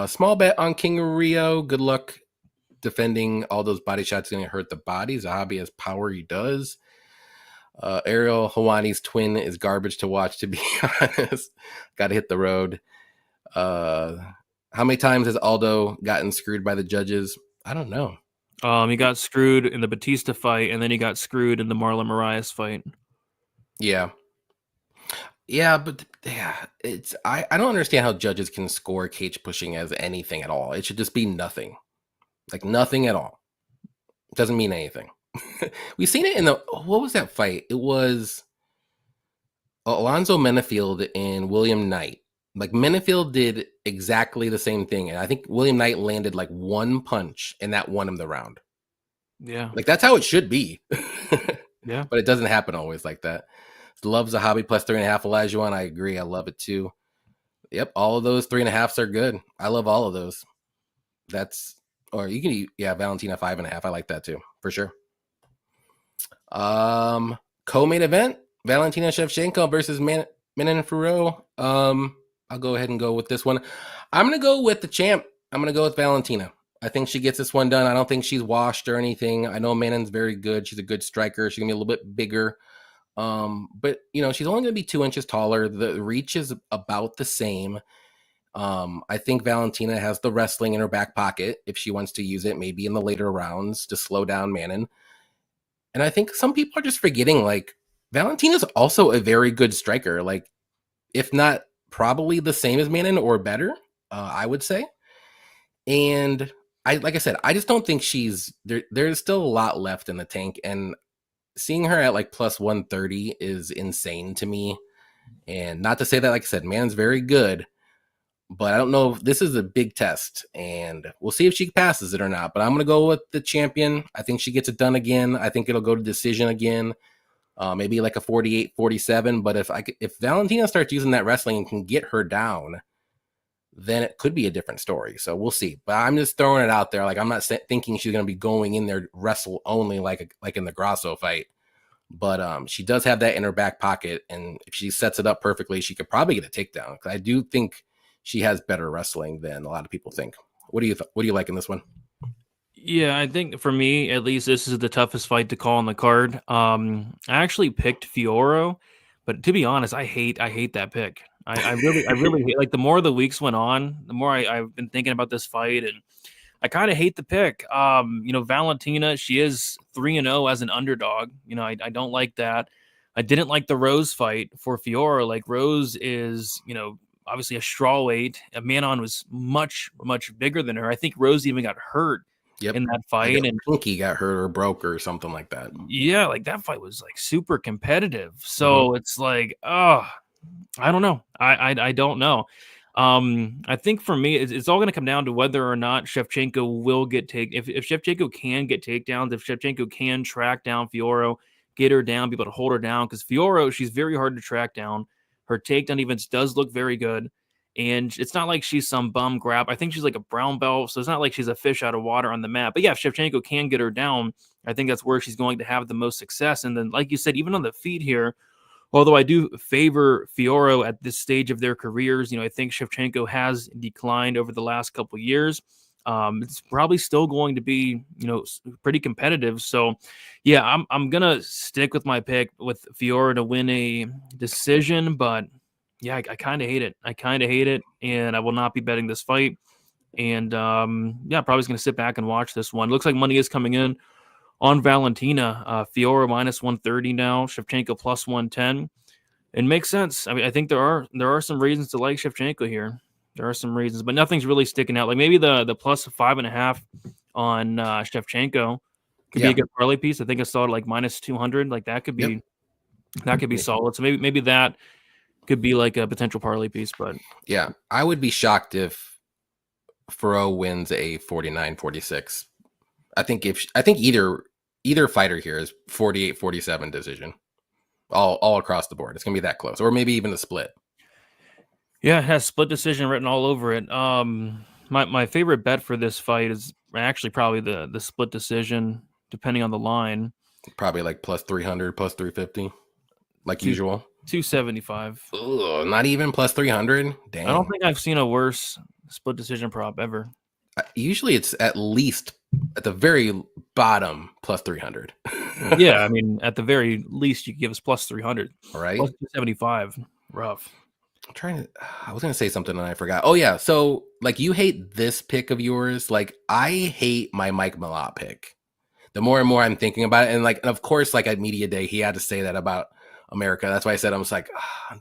S1: Small bet on King of Rio. Good luck defending all those body shots. Going to hurt the body. Zahabi has power. He does. Ariel Hawani's twin is garbage to watch, to be honest. Got to hit the road. How many times has Aldo gotten screwed by the judges? I don't know.
S2: He got screwed in the Batista fight, and then he got screwed in the Marlon Moraes fight.
S1: Yeah. Yeah, but yeah, I don't understand how judges can score cage pushing as anything at all. It should just be nothing. Like nothing at all. It doesn't mean anything. We've seen it in what was that fight? It was Alonzo Menefield and William Knight. Like Menefield did exactly the same thing, and I think William Knight landed like one punch, and that won him the round.
S2: Yeah.
S1: Like that's how it should be.
S2: Yeah.
S1: But it doesn't happen always like that. Love Zahabi plus 3.5 Olajuwon. I agree. I love it too. Yep. All of those 3.5s are good. I love all of those. Or you can, Valentina 5.5. I like that too, for sure. Co-main event, Valentina Shevchenko versus Manon Fiorot. I'll go ahead and go with this one. I'm going to go with the champ. I'm going to go with Valentina. I think she gets this one done. I don't think she's washed or anything. I know Manon's very good. She's a good striker. She's going to be a little bit bigger. But she's only going to be 2 inches taller. The reach is about the same. I think Valentina has the wrestling in her back pocket if she wants to use it, maybe in the later rounds to slow down Manon. And I think some people are just forgetting, like, Valentina's also a very good striker. Like, if not probably the same as Manon or better, I would say. And like I said, I just don't think she's there. There's still a lot left in the tank, and seeing her at like plus 130 is insane to me. And not to say that, like I said, Man's very good, but I don't know if this is a big test, and we'll see if she passes it or not. But I'm going to go with the champion. I think she gets it done again. I think it'll go to decision again, maybe like a 48-47. But if Valentina starts using that wrestling and can get her down, then it could be a different story. So we'll see. But I'm just throwing it out there. Like, I'm not thinking she's going to be going in there wrestle only like in the Grasso fight. But she does have that in her back pocket, and if she sets it up perfectly, she could probably get a takedown. Because I do think she has better wrestling than a lot of people think. What do you like in this one?
S2: Yeah, I think for me, at least, this is the toughest fight to call on the card. I actually picked Fiorot, but to be honest, I hate that pick. I really hate, like, the more the weeks went on, the more I've been thinking about this fight, and I kind of hate the pick. Valentina, she is 3-0 as an underdog. I don't like that. I didn't like the Rose fight for Fiora. Like, Rose is, obviously a strawweight. Manon was much, much bigger than her. I think Rose even got hurt in that fight.
S1: Like,
S2: and
S1: pinky got hurt or broke or something like that.
S2: Yeah, like, that fight was like super competitive. So it's like, I don't know. I don't know. I think for me, it's all going to come down to whether or not Shevchenko will get if Shevchenko can get takedowns, if Shevchenko can track down Fiorot, get her down, be able to hold her down. Because Fiorot, she's very hard to track down. Her takedown defense does look very good. And it's not like she's some bum grab. I think she's like a brown belt. So it's not like she's a fish out of water on the map. But yeah, if Shevchenko can get her down, I think that's where she's going to have the most success. And then, like you said, even on the feet here, although I do favor Fiorot at this stage of their careers, I think Shevchenko has declined over the last couple of years. It's probably still going to be, pretty competitive. So, yeah, I'm gonna stick with my pick with Fiorot to win a decision. But yeah, I kind of hate it. And I will not be betting this fight. And yeah, probably just gonna sit back and watch this one. Looks like money is coming in on Valentina. Fiora minus 130 now, Shevchenko plus 110. It makes sense. I mean, I think there are some reasons to like Shevchenko here. There are some reasons, but nothing's really sticking out. Like, maybe the plus 5.5 on Shevchenko could be a good parlay piece. I think I saw it like minus 200. Like, that could be solid. So maybe that could be like a potential parlay piece. But
S1: yeah, I would be shocked if Fiorot wins a 49-46. I think either fighter here is 48-47 decision, all across the board. It's gonna be that close, or maybe even a split.
S2: Yeah, it has split decision written all over it. My favorite bet for this fight is actually probably the split decision, depending on the line.
S1: Probably like plus 300, plus 350, like usual.
S2: 275.
S1: Ugh, not even plus 300. Dang.
S2: I don't think I've seen a worse split decision prop ever.
S1: Usually it's at least at the very bottom plus 300.
S2: Yeah, I mean, at the very least, you give us plus 300.
S1: All right.
S2: Plus 275. Rough.
S1: I was going to say something and I forgot. Oh, yeah. So, like, you hate this pick of yours. Like, I hate my Mike Malott pick. The more and more I'm thinking about it. And, like, of course, like, at Media Day, he had to say that about America. That's why I said, I was like,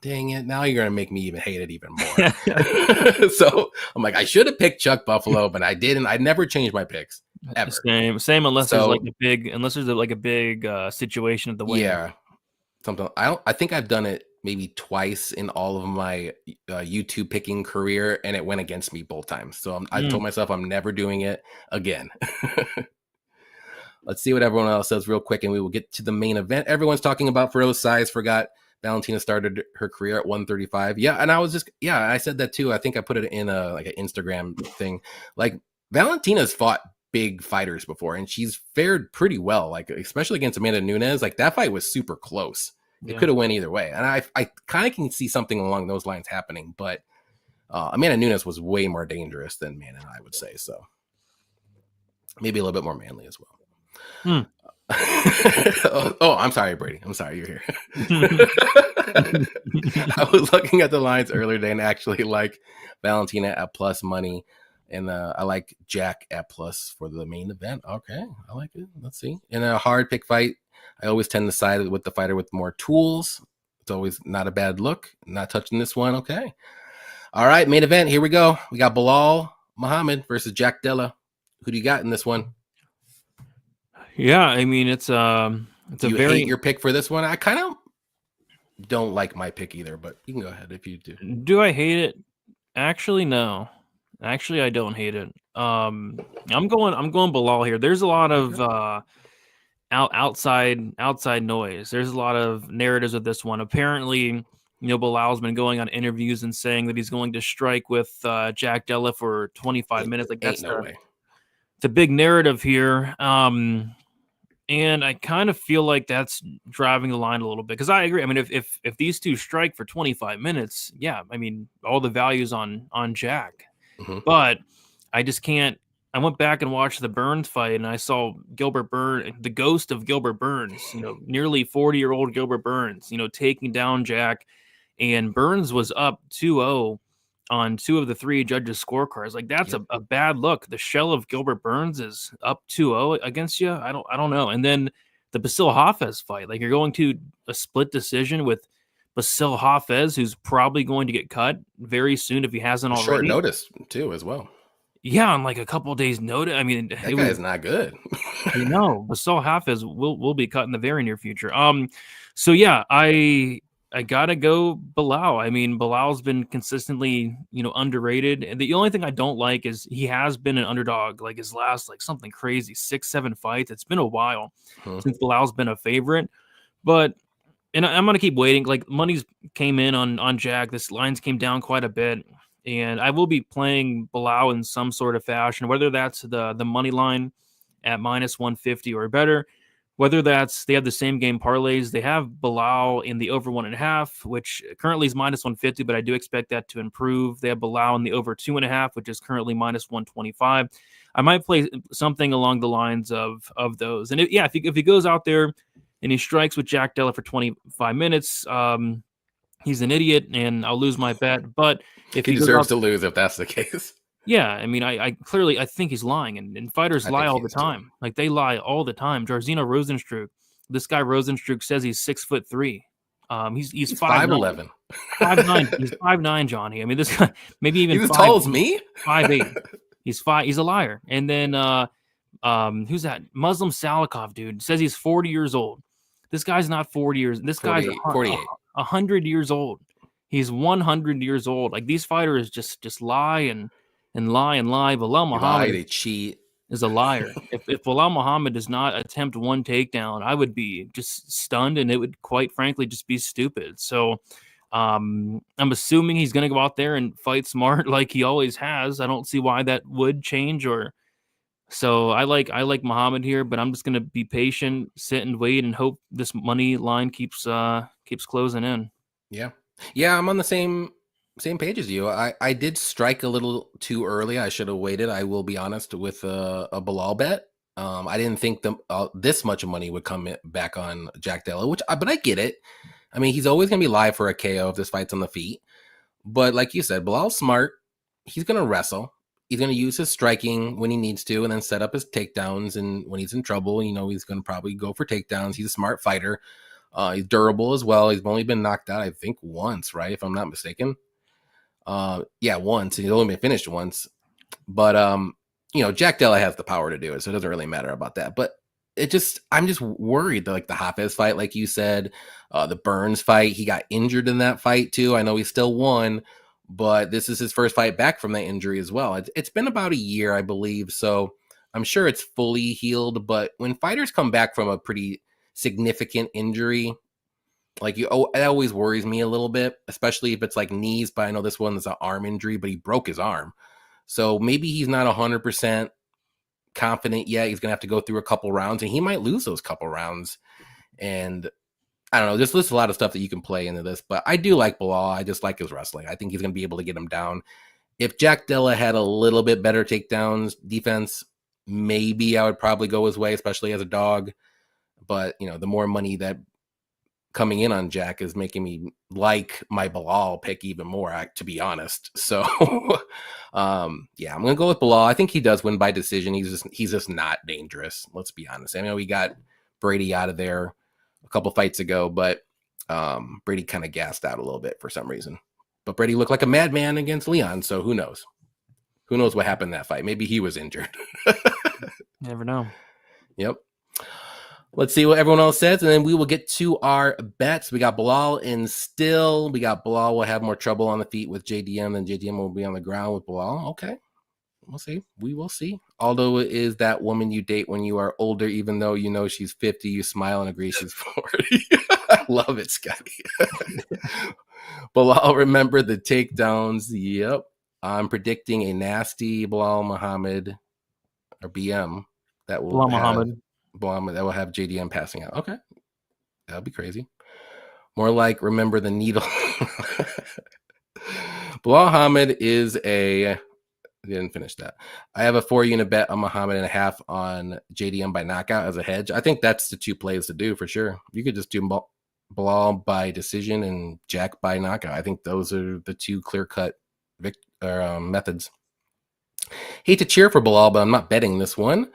S1: dang it. Now you're going to make me even hate it even more. So, I'm like, I should have picked Chuck Buffalo, but I didn't. I never changed my picks. Ever.
S2: Same unless there's like a big situation at the win.
S1: Yeah. Something. I think I've done it maybe twice in all of my YouTube picking career, and it went against me both times. So I told myself I'm never doing it again. Let's see what everyone else says real quick, and we will get to the main event. Everyone's talking about Fiorot's size. Forgot Valentina started her career at 135. Yeah, and I said that too. I think I put it in an Instagram thing. Like, Valentina's fought big fighters before, and she's fared pretty well. Like, especially against Amanda Nunes. Like, that fight was super close. It could have went either way. And I kind of can see something along those lines happening, but Amanda Nunes was way more dangerous than Manon, I would say. So maybe a little bit more manly as well. Oh, I'm sorry, Brady. I'm sorry you're here. I was looking at the lines earlier today and actually like Valentina at plus money. And I like Jack at plus for the main event. Okay, I like it. Let's see. In a hard pick fight, I always tend to side with the fighter with more tools. It's always not a bad look. Not touching this one. Okay. All right, main event. Here we go. We got Belal Muhammad versus Jack Della. Who do you got in this one?
S2: Yeah, I mean it's
S1: do you hate your pick for this one? I kind of don't like my pick either, but you can go ahead if you do.
S2: Do I hate it? Actually, no. Actually, I don't hate it. I'm going Belal here. There's a lot of outside noise. There's a lot of narratives with this one. Apparently, Belal's been going on interviews and saying that he's going to strike with Jack Della for 25 minutes. Like that's
S1: no way.
S2: The big narrative here. And I kind of feel like that's driving the line a little bit because I agree. I mean, if these two strike for 25 minutes, yeah, I mean, all the values on Jack. Mm-hmm. But I just can't. I went back and watched the Burns fight, and I saw Gilbert Burns, the ghost of Gilbert Burns, nearly 40-year-old Gilbert Burns, taking down Jack, and Burns was up 2-0 on 2 of the 3 judges' scorecards. Like that's a bad look. The shell of Gilbert Burns is up 2-0 against you. I don't know. And then the Basil Hafez fight, like you're going to a split decision with Basil Hafez, who's probably going to get cut very soon if he hasn't already.
S1: Short notice too, as well.
S2: Yeah, on like a couple of days' notice. I mean,
S1: that guy is not good.
S2: Basil Hafez will be cut in the very near future. So yeah, I gotta go Belal. I mean, Bilal's been consistently, underrated. And the only thing I don't like is he has been an underdog, like his last, like something crazy, 6-7 fights. It's been a while since Bilal's been a favorite. But, and I'm going to keep waiting. Like money's came in on Jack. This lines came down quite a bit. And I will be playing Belal in some sort of fashion, whether that's the money line at minus 150 or better. Whether that's they have the same game parlays, they have Belal in the over 1.5, which currently is minus 150, but I do expect that to improve. They have Belal in the over 2.5, which is currently minus 125. I might play something along the lines of those. And if he goes out there and he strikes with Jack Della for 25 minutes, he's an idiot, and I'll lose my bet. But if
S1: he deserves to lose, if that's the case.
S2: Yeah, I mean, I clearly think he's lying, and fighters lie all the time. Too. Like they lie all the time. Jairzinho Rozenstruik, this guy Rozenstruik says he's 6'3". He's
S1: 5'11".
S2: 5'9". He's 5'9", Johnny. I mean, this guy maybe even
S1: he's as tall as me.
S2: 5'8". He's a liar. And then who's that? Muslim Salikov dude says he's 40 years old. This guy's not 40 years. This guy's
S1: 48.
S2: 100 years old. He's 100 years old. Like these fighters just lie and lie. Belal Muhammad
S1: they cheat.
S2: Is a liar. if Belal Muhammad does not attempt one takedown, I would be just stunned, and it would quite frankly just be stupid. So I'm assuming he's going to go out there and fight smart like he always has. I don't see why that would change. So I like Muhammad here, but I'm just going to be patient, sit and wait, and hope this money line keeps closing in.
S1: Yeah, I'm on the same page as you. I did strike a little too early. I should have waited. I will be honest with a Belal bet. I didn't think this much money would come back on Jack Della, but I get it. I mean, he's always going to be live for a KO if this fight's on the feet. But like you said, Belal's smart. He's going to wrestle. He's going to use his striking when he needs to and then set up his takedowns. And when he's in trouble, he's going to probably go for takedowns. He's a smart fighter. He's durable as well. He's only been knocked out, I think, once, right? If I'm not mistaken. Once. He's only been finished once. But, Jack Della has the power to do it, so it doesn't really matter about that. But I'm just worried that, like, the Hafez fight, like you said, the Burns fight, he got injured in that fight, too. I know he still won, but this is his first fight back from that injury as well. It's been about a year, I believe, so I'm sure it's fully healed. But when fighters come back from a pretty significant injury, it always worries me a little bit, especially if it's like knees. But I know this one is an arm injury, but he broke his arm, so maybe he's not 100% confident yet. He's gonna have to go through a couple rounds, and he might lose those couple rounds. And I don't know. There's a lot of stuff that you can play into this, but I do like Belal. I just like his wrestling. I think he's gonna be able to get him down. If Jack Della had a little bit better takedowns defense, maybe I would probably go his way, especially as a dog. but the more money that coming in on Jack is making me like my Belal pick even more, to be honest. So I'm gonna go with Belal. I think he does win by decision. He's just not dangerous. Let's be honest. I know we got Brady out of there a couple fights ago, but Brady kind of gassed out a little bit for some reason. But Brady looked like a madman against Leon, so who knows? Who knows what happened in that fight? Maybe he was injured.
S2: Never know.
S1: Yep. Let's see what everyone else says, and then we will get to our bets. We got Belal and Still. We got Belal will have more trouble on the feet with JDM than JDM will be on the ground with Belal. Okay. We'll see. We will see. Aldo is that woman you date when you are older, even though you know she's 50. You smile and agree she's 40. I love it, Scotty. Belal, remember the takedowns. Yep. I'm predicting a nasty Belal Muhammad or BM that will that will have JDM passing out. Okay. That'll be crazy. More like remember the needle. Belal Muhammad is didn't finish that. I have a 4-unit bet on Muhammad and a half on JDM by knockout as a hedge. I think that's the two plays to do for sure. You could just do Belal by decision and Jack by knockout. I think those are the two clear-cut methods. Hate to cheer for Belal, but I'm not betting this one.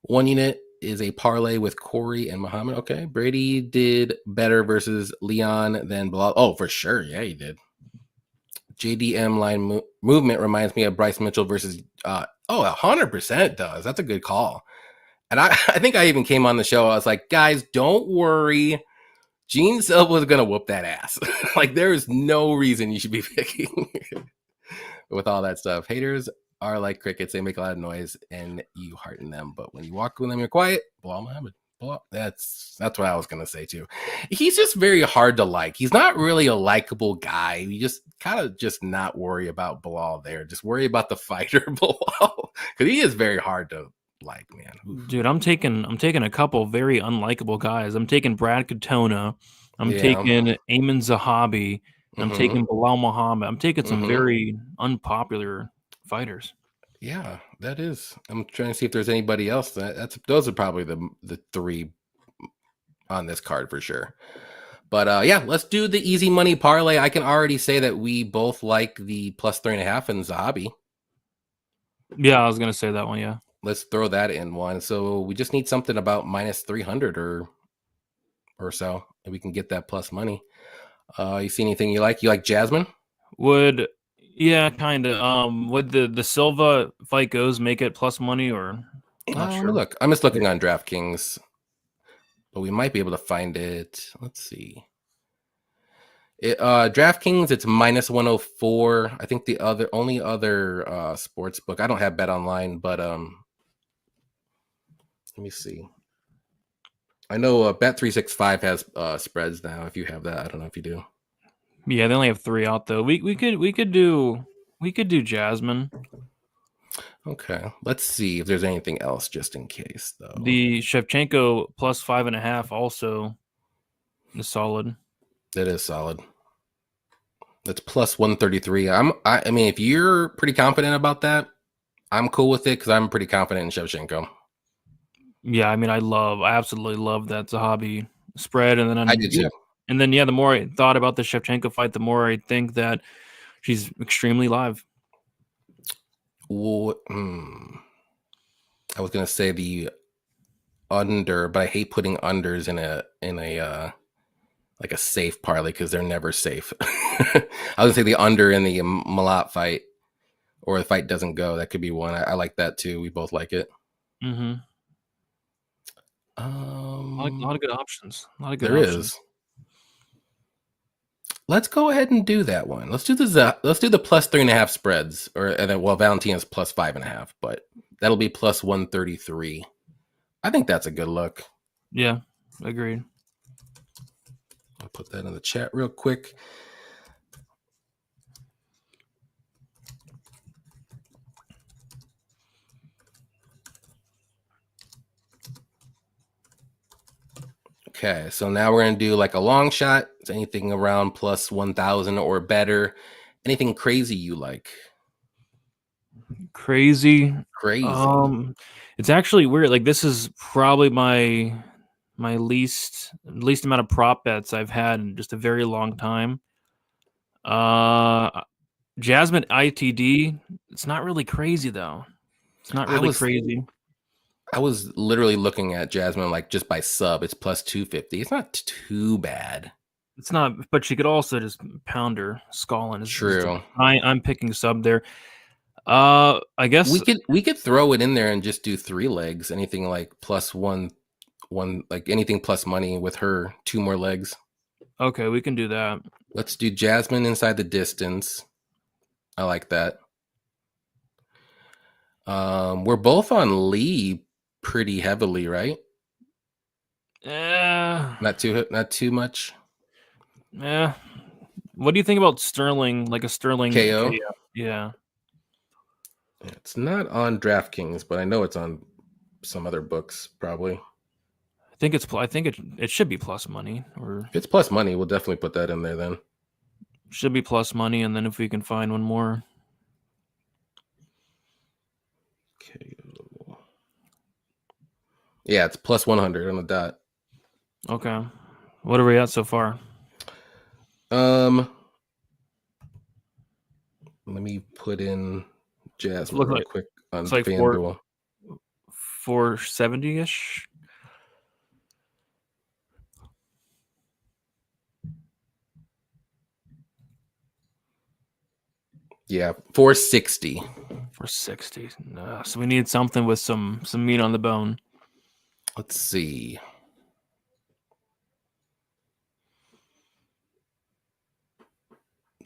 S1: 1 unit is a parlay with Corey and Muhammad. Okay. Brady did better versus Leon than Belal. Oh, for sure. Yeah, he did. JDM line movement reminds me of Bryce Mitchell versus 100% does. That's a good call. And I think I even came on the show. I was like, guys, don't worry. Gene Silva is going to whoop that ass. Like, there is no reason you should be picking with all that stuff. Haters are like crickets. They make a lot of noise and you hearten them. But when you walk with them, you're quiet. Belal Muhammad. That's what I was going to say too. He's just very hard to like. He's not really a likable guy. You just kind of just not worry about Belal there. Just worry about the fighter Belal, because he is very hard to like, man. Oof.
S2: Dude, I'm taking a couple very unlikable guys. I'm taking Brad Katona. I'm taking Ayman Zahabi. I'm taking Belal Muhammad. I'm taking some very unpopular fighters.
S1: Yeah, that is. I'm trying to see if there's anybody else. Those are probably the three on this card for sure. But let's do the easy money parlay. I can already say that we both like the plus 3.5 in Zahabi.
S2: Yeah, I was gonna say that one. Yeah,
S1: let's throw that in one. So we just need something about minus 300 or so, and we can get that plus money. You see anything you like? You like Jasmine?
S2: Yeah, kind of. Would the Silva fight goes make it plus money or? Not sure.
S1: Look, I'm just looking on DraftKings, but we might be able to find it. Let's see. DraftKings, it's minus 104. I think the only other sports book. I don't have Bet Online, but let me see. I know Bet365 has spreads now. If you have that, I don't know if you do.
S2: Yeah, they only have 3 out though. We could do Jasmine.
S1: Okay, let's see if there's anything else just in case though.
S2: The Shevchenko plus 5.5 also is solid.
S1: That is solid. That's plus 133. I mean, if you're pretty confident about that, I'm cool with it because I'm pretty confident in Shevchenko.
S2: Yeah, I mean, I absolutely love that Zahabi spread, and then
S1: I did too.
S2: And then, the more I thought about the Shevchenko fight, the more I think that she's extremely live.
S1: I was gonna say the under, but I hate putting unders in a like a safe parlay because they're never safe. I was gonna say the under in the Malott fight, or the fight doesn't go. That could be one. I like that too. We both like it.
S2: Mm-hmm. A lot of good options.
S1: There is. Let's go ahead and do that one. Let's do the plus 3.5 spreads, Valentina's plus 5.5, but that'll be plus 133. I think that's a good look.
S2: Yeah, agreed.
S1: I'll put that in the chat real quick. Okay, so now we're going to do like a long shot. It's anything around plus 1,000 or better. Anything crazy you like?
S2: Crazy. It's actually weird. Like, this is probably my my least amount of prop bets I've had in just a very long time. Jasmine ITD. It's not really crazy though. It's not really crazy.
S1: I was literally looking at Jasmine like just by sub. It's plus 250. It's not too bad.
S2: It's not, but she could also just pound her skull.
S1: True.
S2: I'm picking sub there. I guess
S1: we could throw it in there and just do 3 legs. Anything like plus one, like anything plus money with her 2 more legs.
S2: Okay, we can do that.
S1: Let's do Jasmine inside the distance. I like that. We're both on Lee pretty heavily, right? Not too much.
S2: Yeah. What do you think about Stirling? Like a Stirling
S1: KO?
S2: Yeah.
S1: It's not on DraftKings, but I know it's on some other books probably.
S2: I think it should be plus money. Or
S1: if it's plus money, we'll definitely put that in there then.
S2: Should be plus money, and then if we can find one more.
S1: KO. Yeah, it's plus 100 on the dot.
S2: Okay. What are we at so far?
S1: Let me put in Jasmine real quick on FanDuel.
S2: 470-ish.
S1: Yeah, 460.
S2: 460. So we need something with some meat on the bone.
S1: Let's see.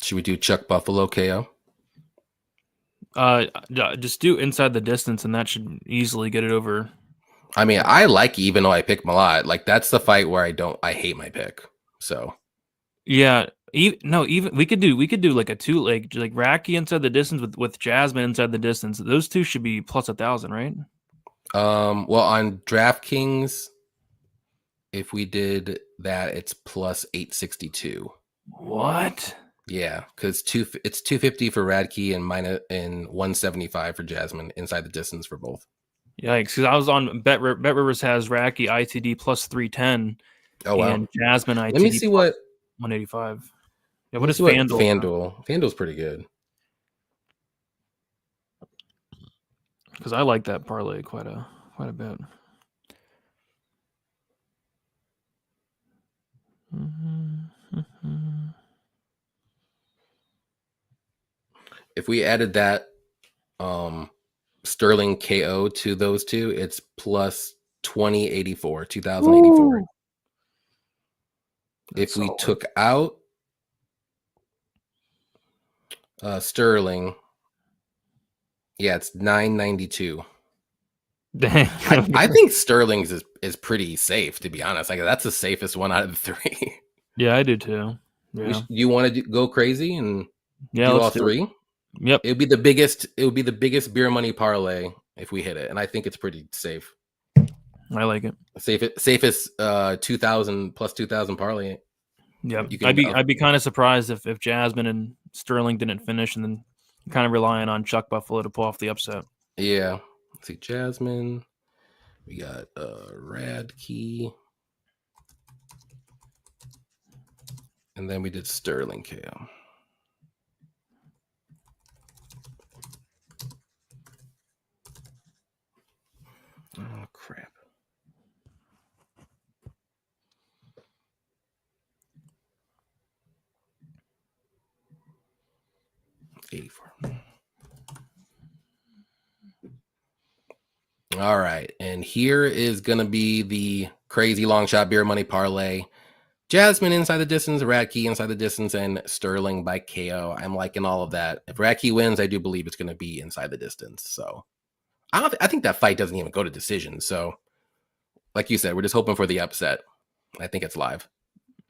S1: Should we do Chuck Buffalo KO?
S2: Just do inside the distance, and that should easily get it over.
S1: I mean, I like even though I pick Malott. Like that's the fight where I hate my pick. So
S2: yeah, even we could do like a 2-leg, like Radtke inside the distance with Jasmine inside the distance. Those two should be plus 1,000, right?
S1: Well, on DraftKings, if we did that, it's plus 862.
S2: What?
S1: Yeah, because it's 250 for Radtke and 175 for Jasmine inside the distance for both.
S2: Yikes! Because I was on Bet Rivers has Radtke ITD plus 310.
S1: Oh wow!
S2: And Jasmine ITD.
S1: Let me see what
S2: 185. Yeah, what is FanDuel?
S1: FanDuel's pretty good.
S2: Because I like that parlay quite a bit.
S1: If we added that Stirling KO to those two, it's plus 2084. If we took out Stirling, yeah, it's 992.
S2: Dang.
S1: I think Stirling's is pretty safe, to be honest. Like that's the safest one out of the 3.
S2: Yeah, I do too. Yeah.
S1: You want to go crazy and
S2: do
S1: all 3?
S2: Yep.
S1: It would be the biggest beer money parlay if we hit it, and I think it's pretty safe.
S2: I like it.
S1: Safest 2,000 plus 2,000 parlay.
S2: Yeah, I'd be kind of surprised if Jasmine and Stirling didn't finish, and then kind of relying on Chuck Buffalo to pull off the upset.
S1: Yeah. Let's see, Jasmine. We got Radtke. And then we did Stirling KO. Oh, crap. All right, and here is going to be the crazy long shot beer money parlay. Jasmine inside the distance, Radtke inside the distance, and Stirling by KO. I'm liking all of that. If Radtke wins, I do believe it's going to be inside the distance. So I think that fight doesn't even go to decision. So like you said, we're just hoping for the upset. I think it's live.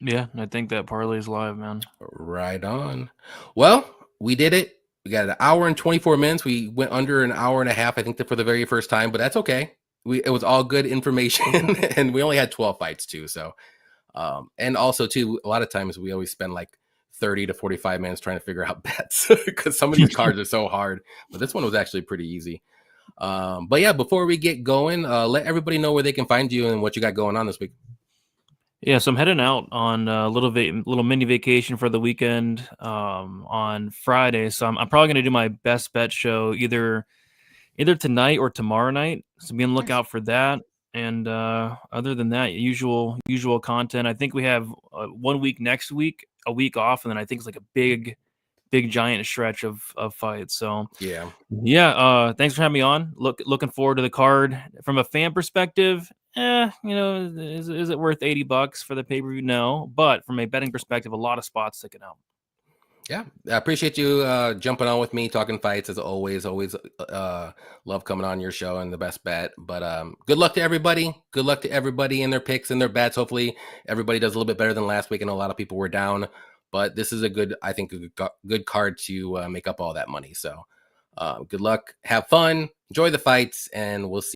S2: Yeah, I think that parlay is live, man.
S1: Right on. Well, we did it. We got an hour and 24 minutes. We went under an hour and a half, I think, for the very first time, but that's okay. It was all good information, and we only had 12 fights too. So, and also too, a lot of times we always spend like 30 to 45 minutes trying to figure out bets because some of these cards are so hard. But this one was actually pretty easy. But yeah, before we get going, let everybody know where they can find you and what you got going on this week.
S2: Yeah, so I'm heading out on a little mini vacation for the weekend on Friday. So I'm probably gonna do my best bet show either tonight or tomorrow night. So be on the
S1: Nice.
S2: lookout for that. And other than that, usual content. I think we have 1 week next week, a week off, and then I think it's like a big giant stretch of fights. So
S1: Yeah.
S2: thanks for having me on. Looking forward to the card. From a fan perspective, is it worth $80 for the pay-per-view? No. But from a betting perspective, a lot of spots sticking out.
S1: Yeah, I appreciate you jumping on with me, talking fights as always. Always love coming on your show and the best bet. But good luck to everybody. Good luck to everybody in their picks and their bets. Hopefully, everybody does a little bit better than last week, and a lot of people were down. But this is a good card to make up all that money. So good luck, have fun, enjoy the fights, and we'll see.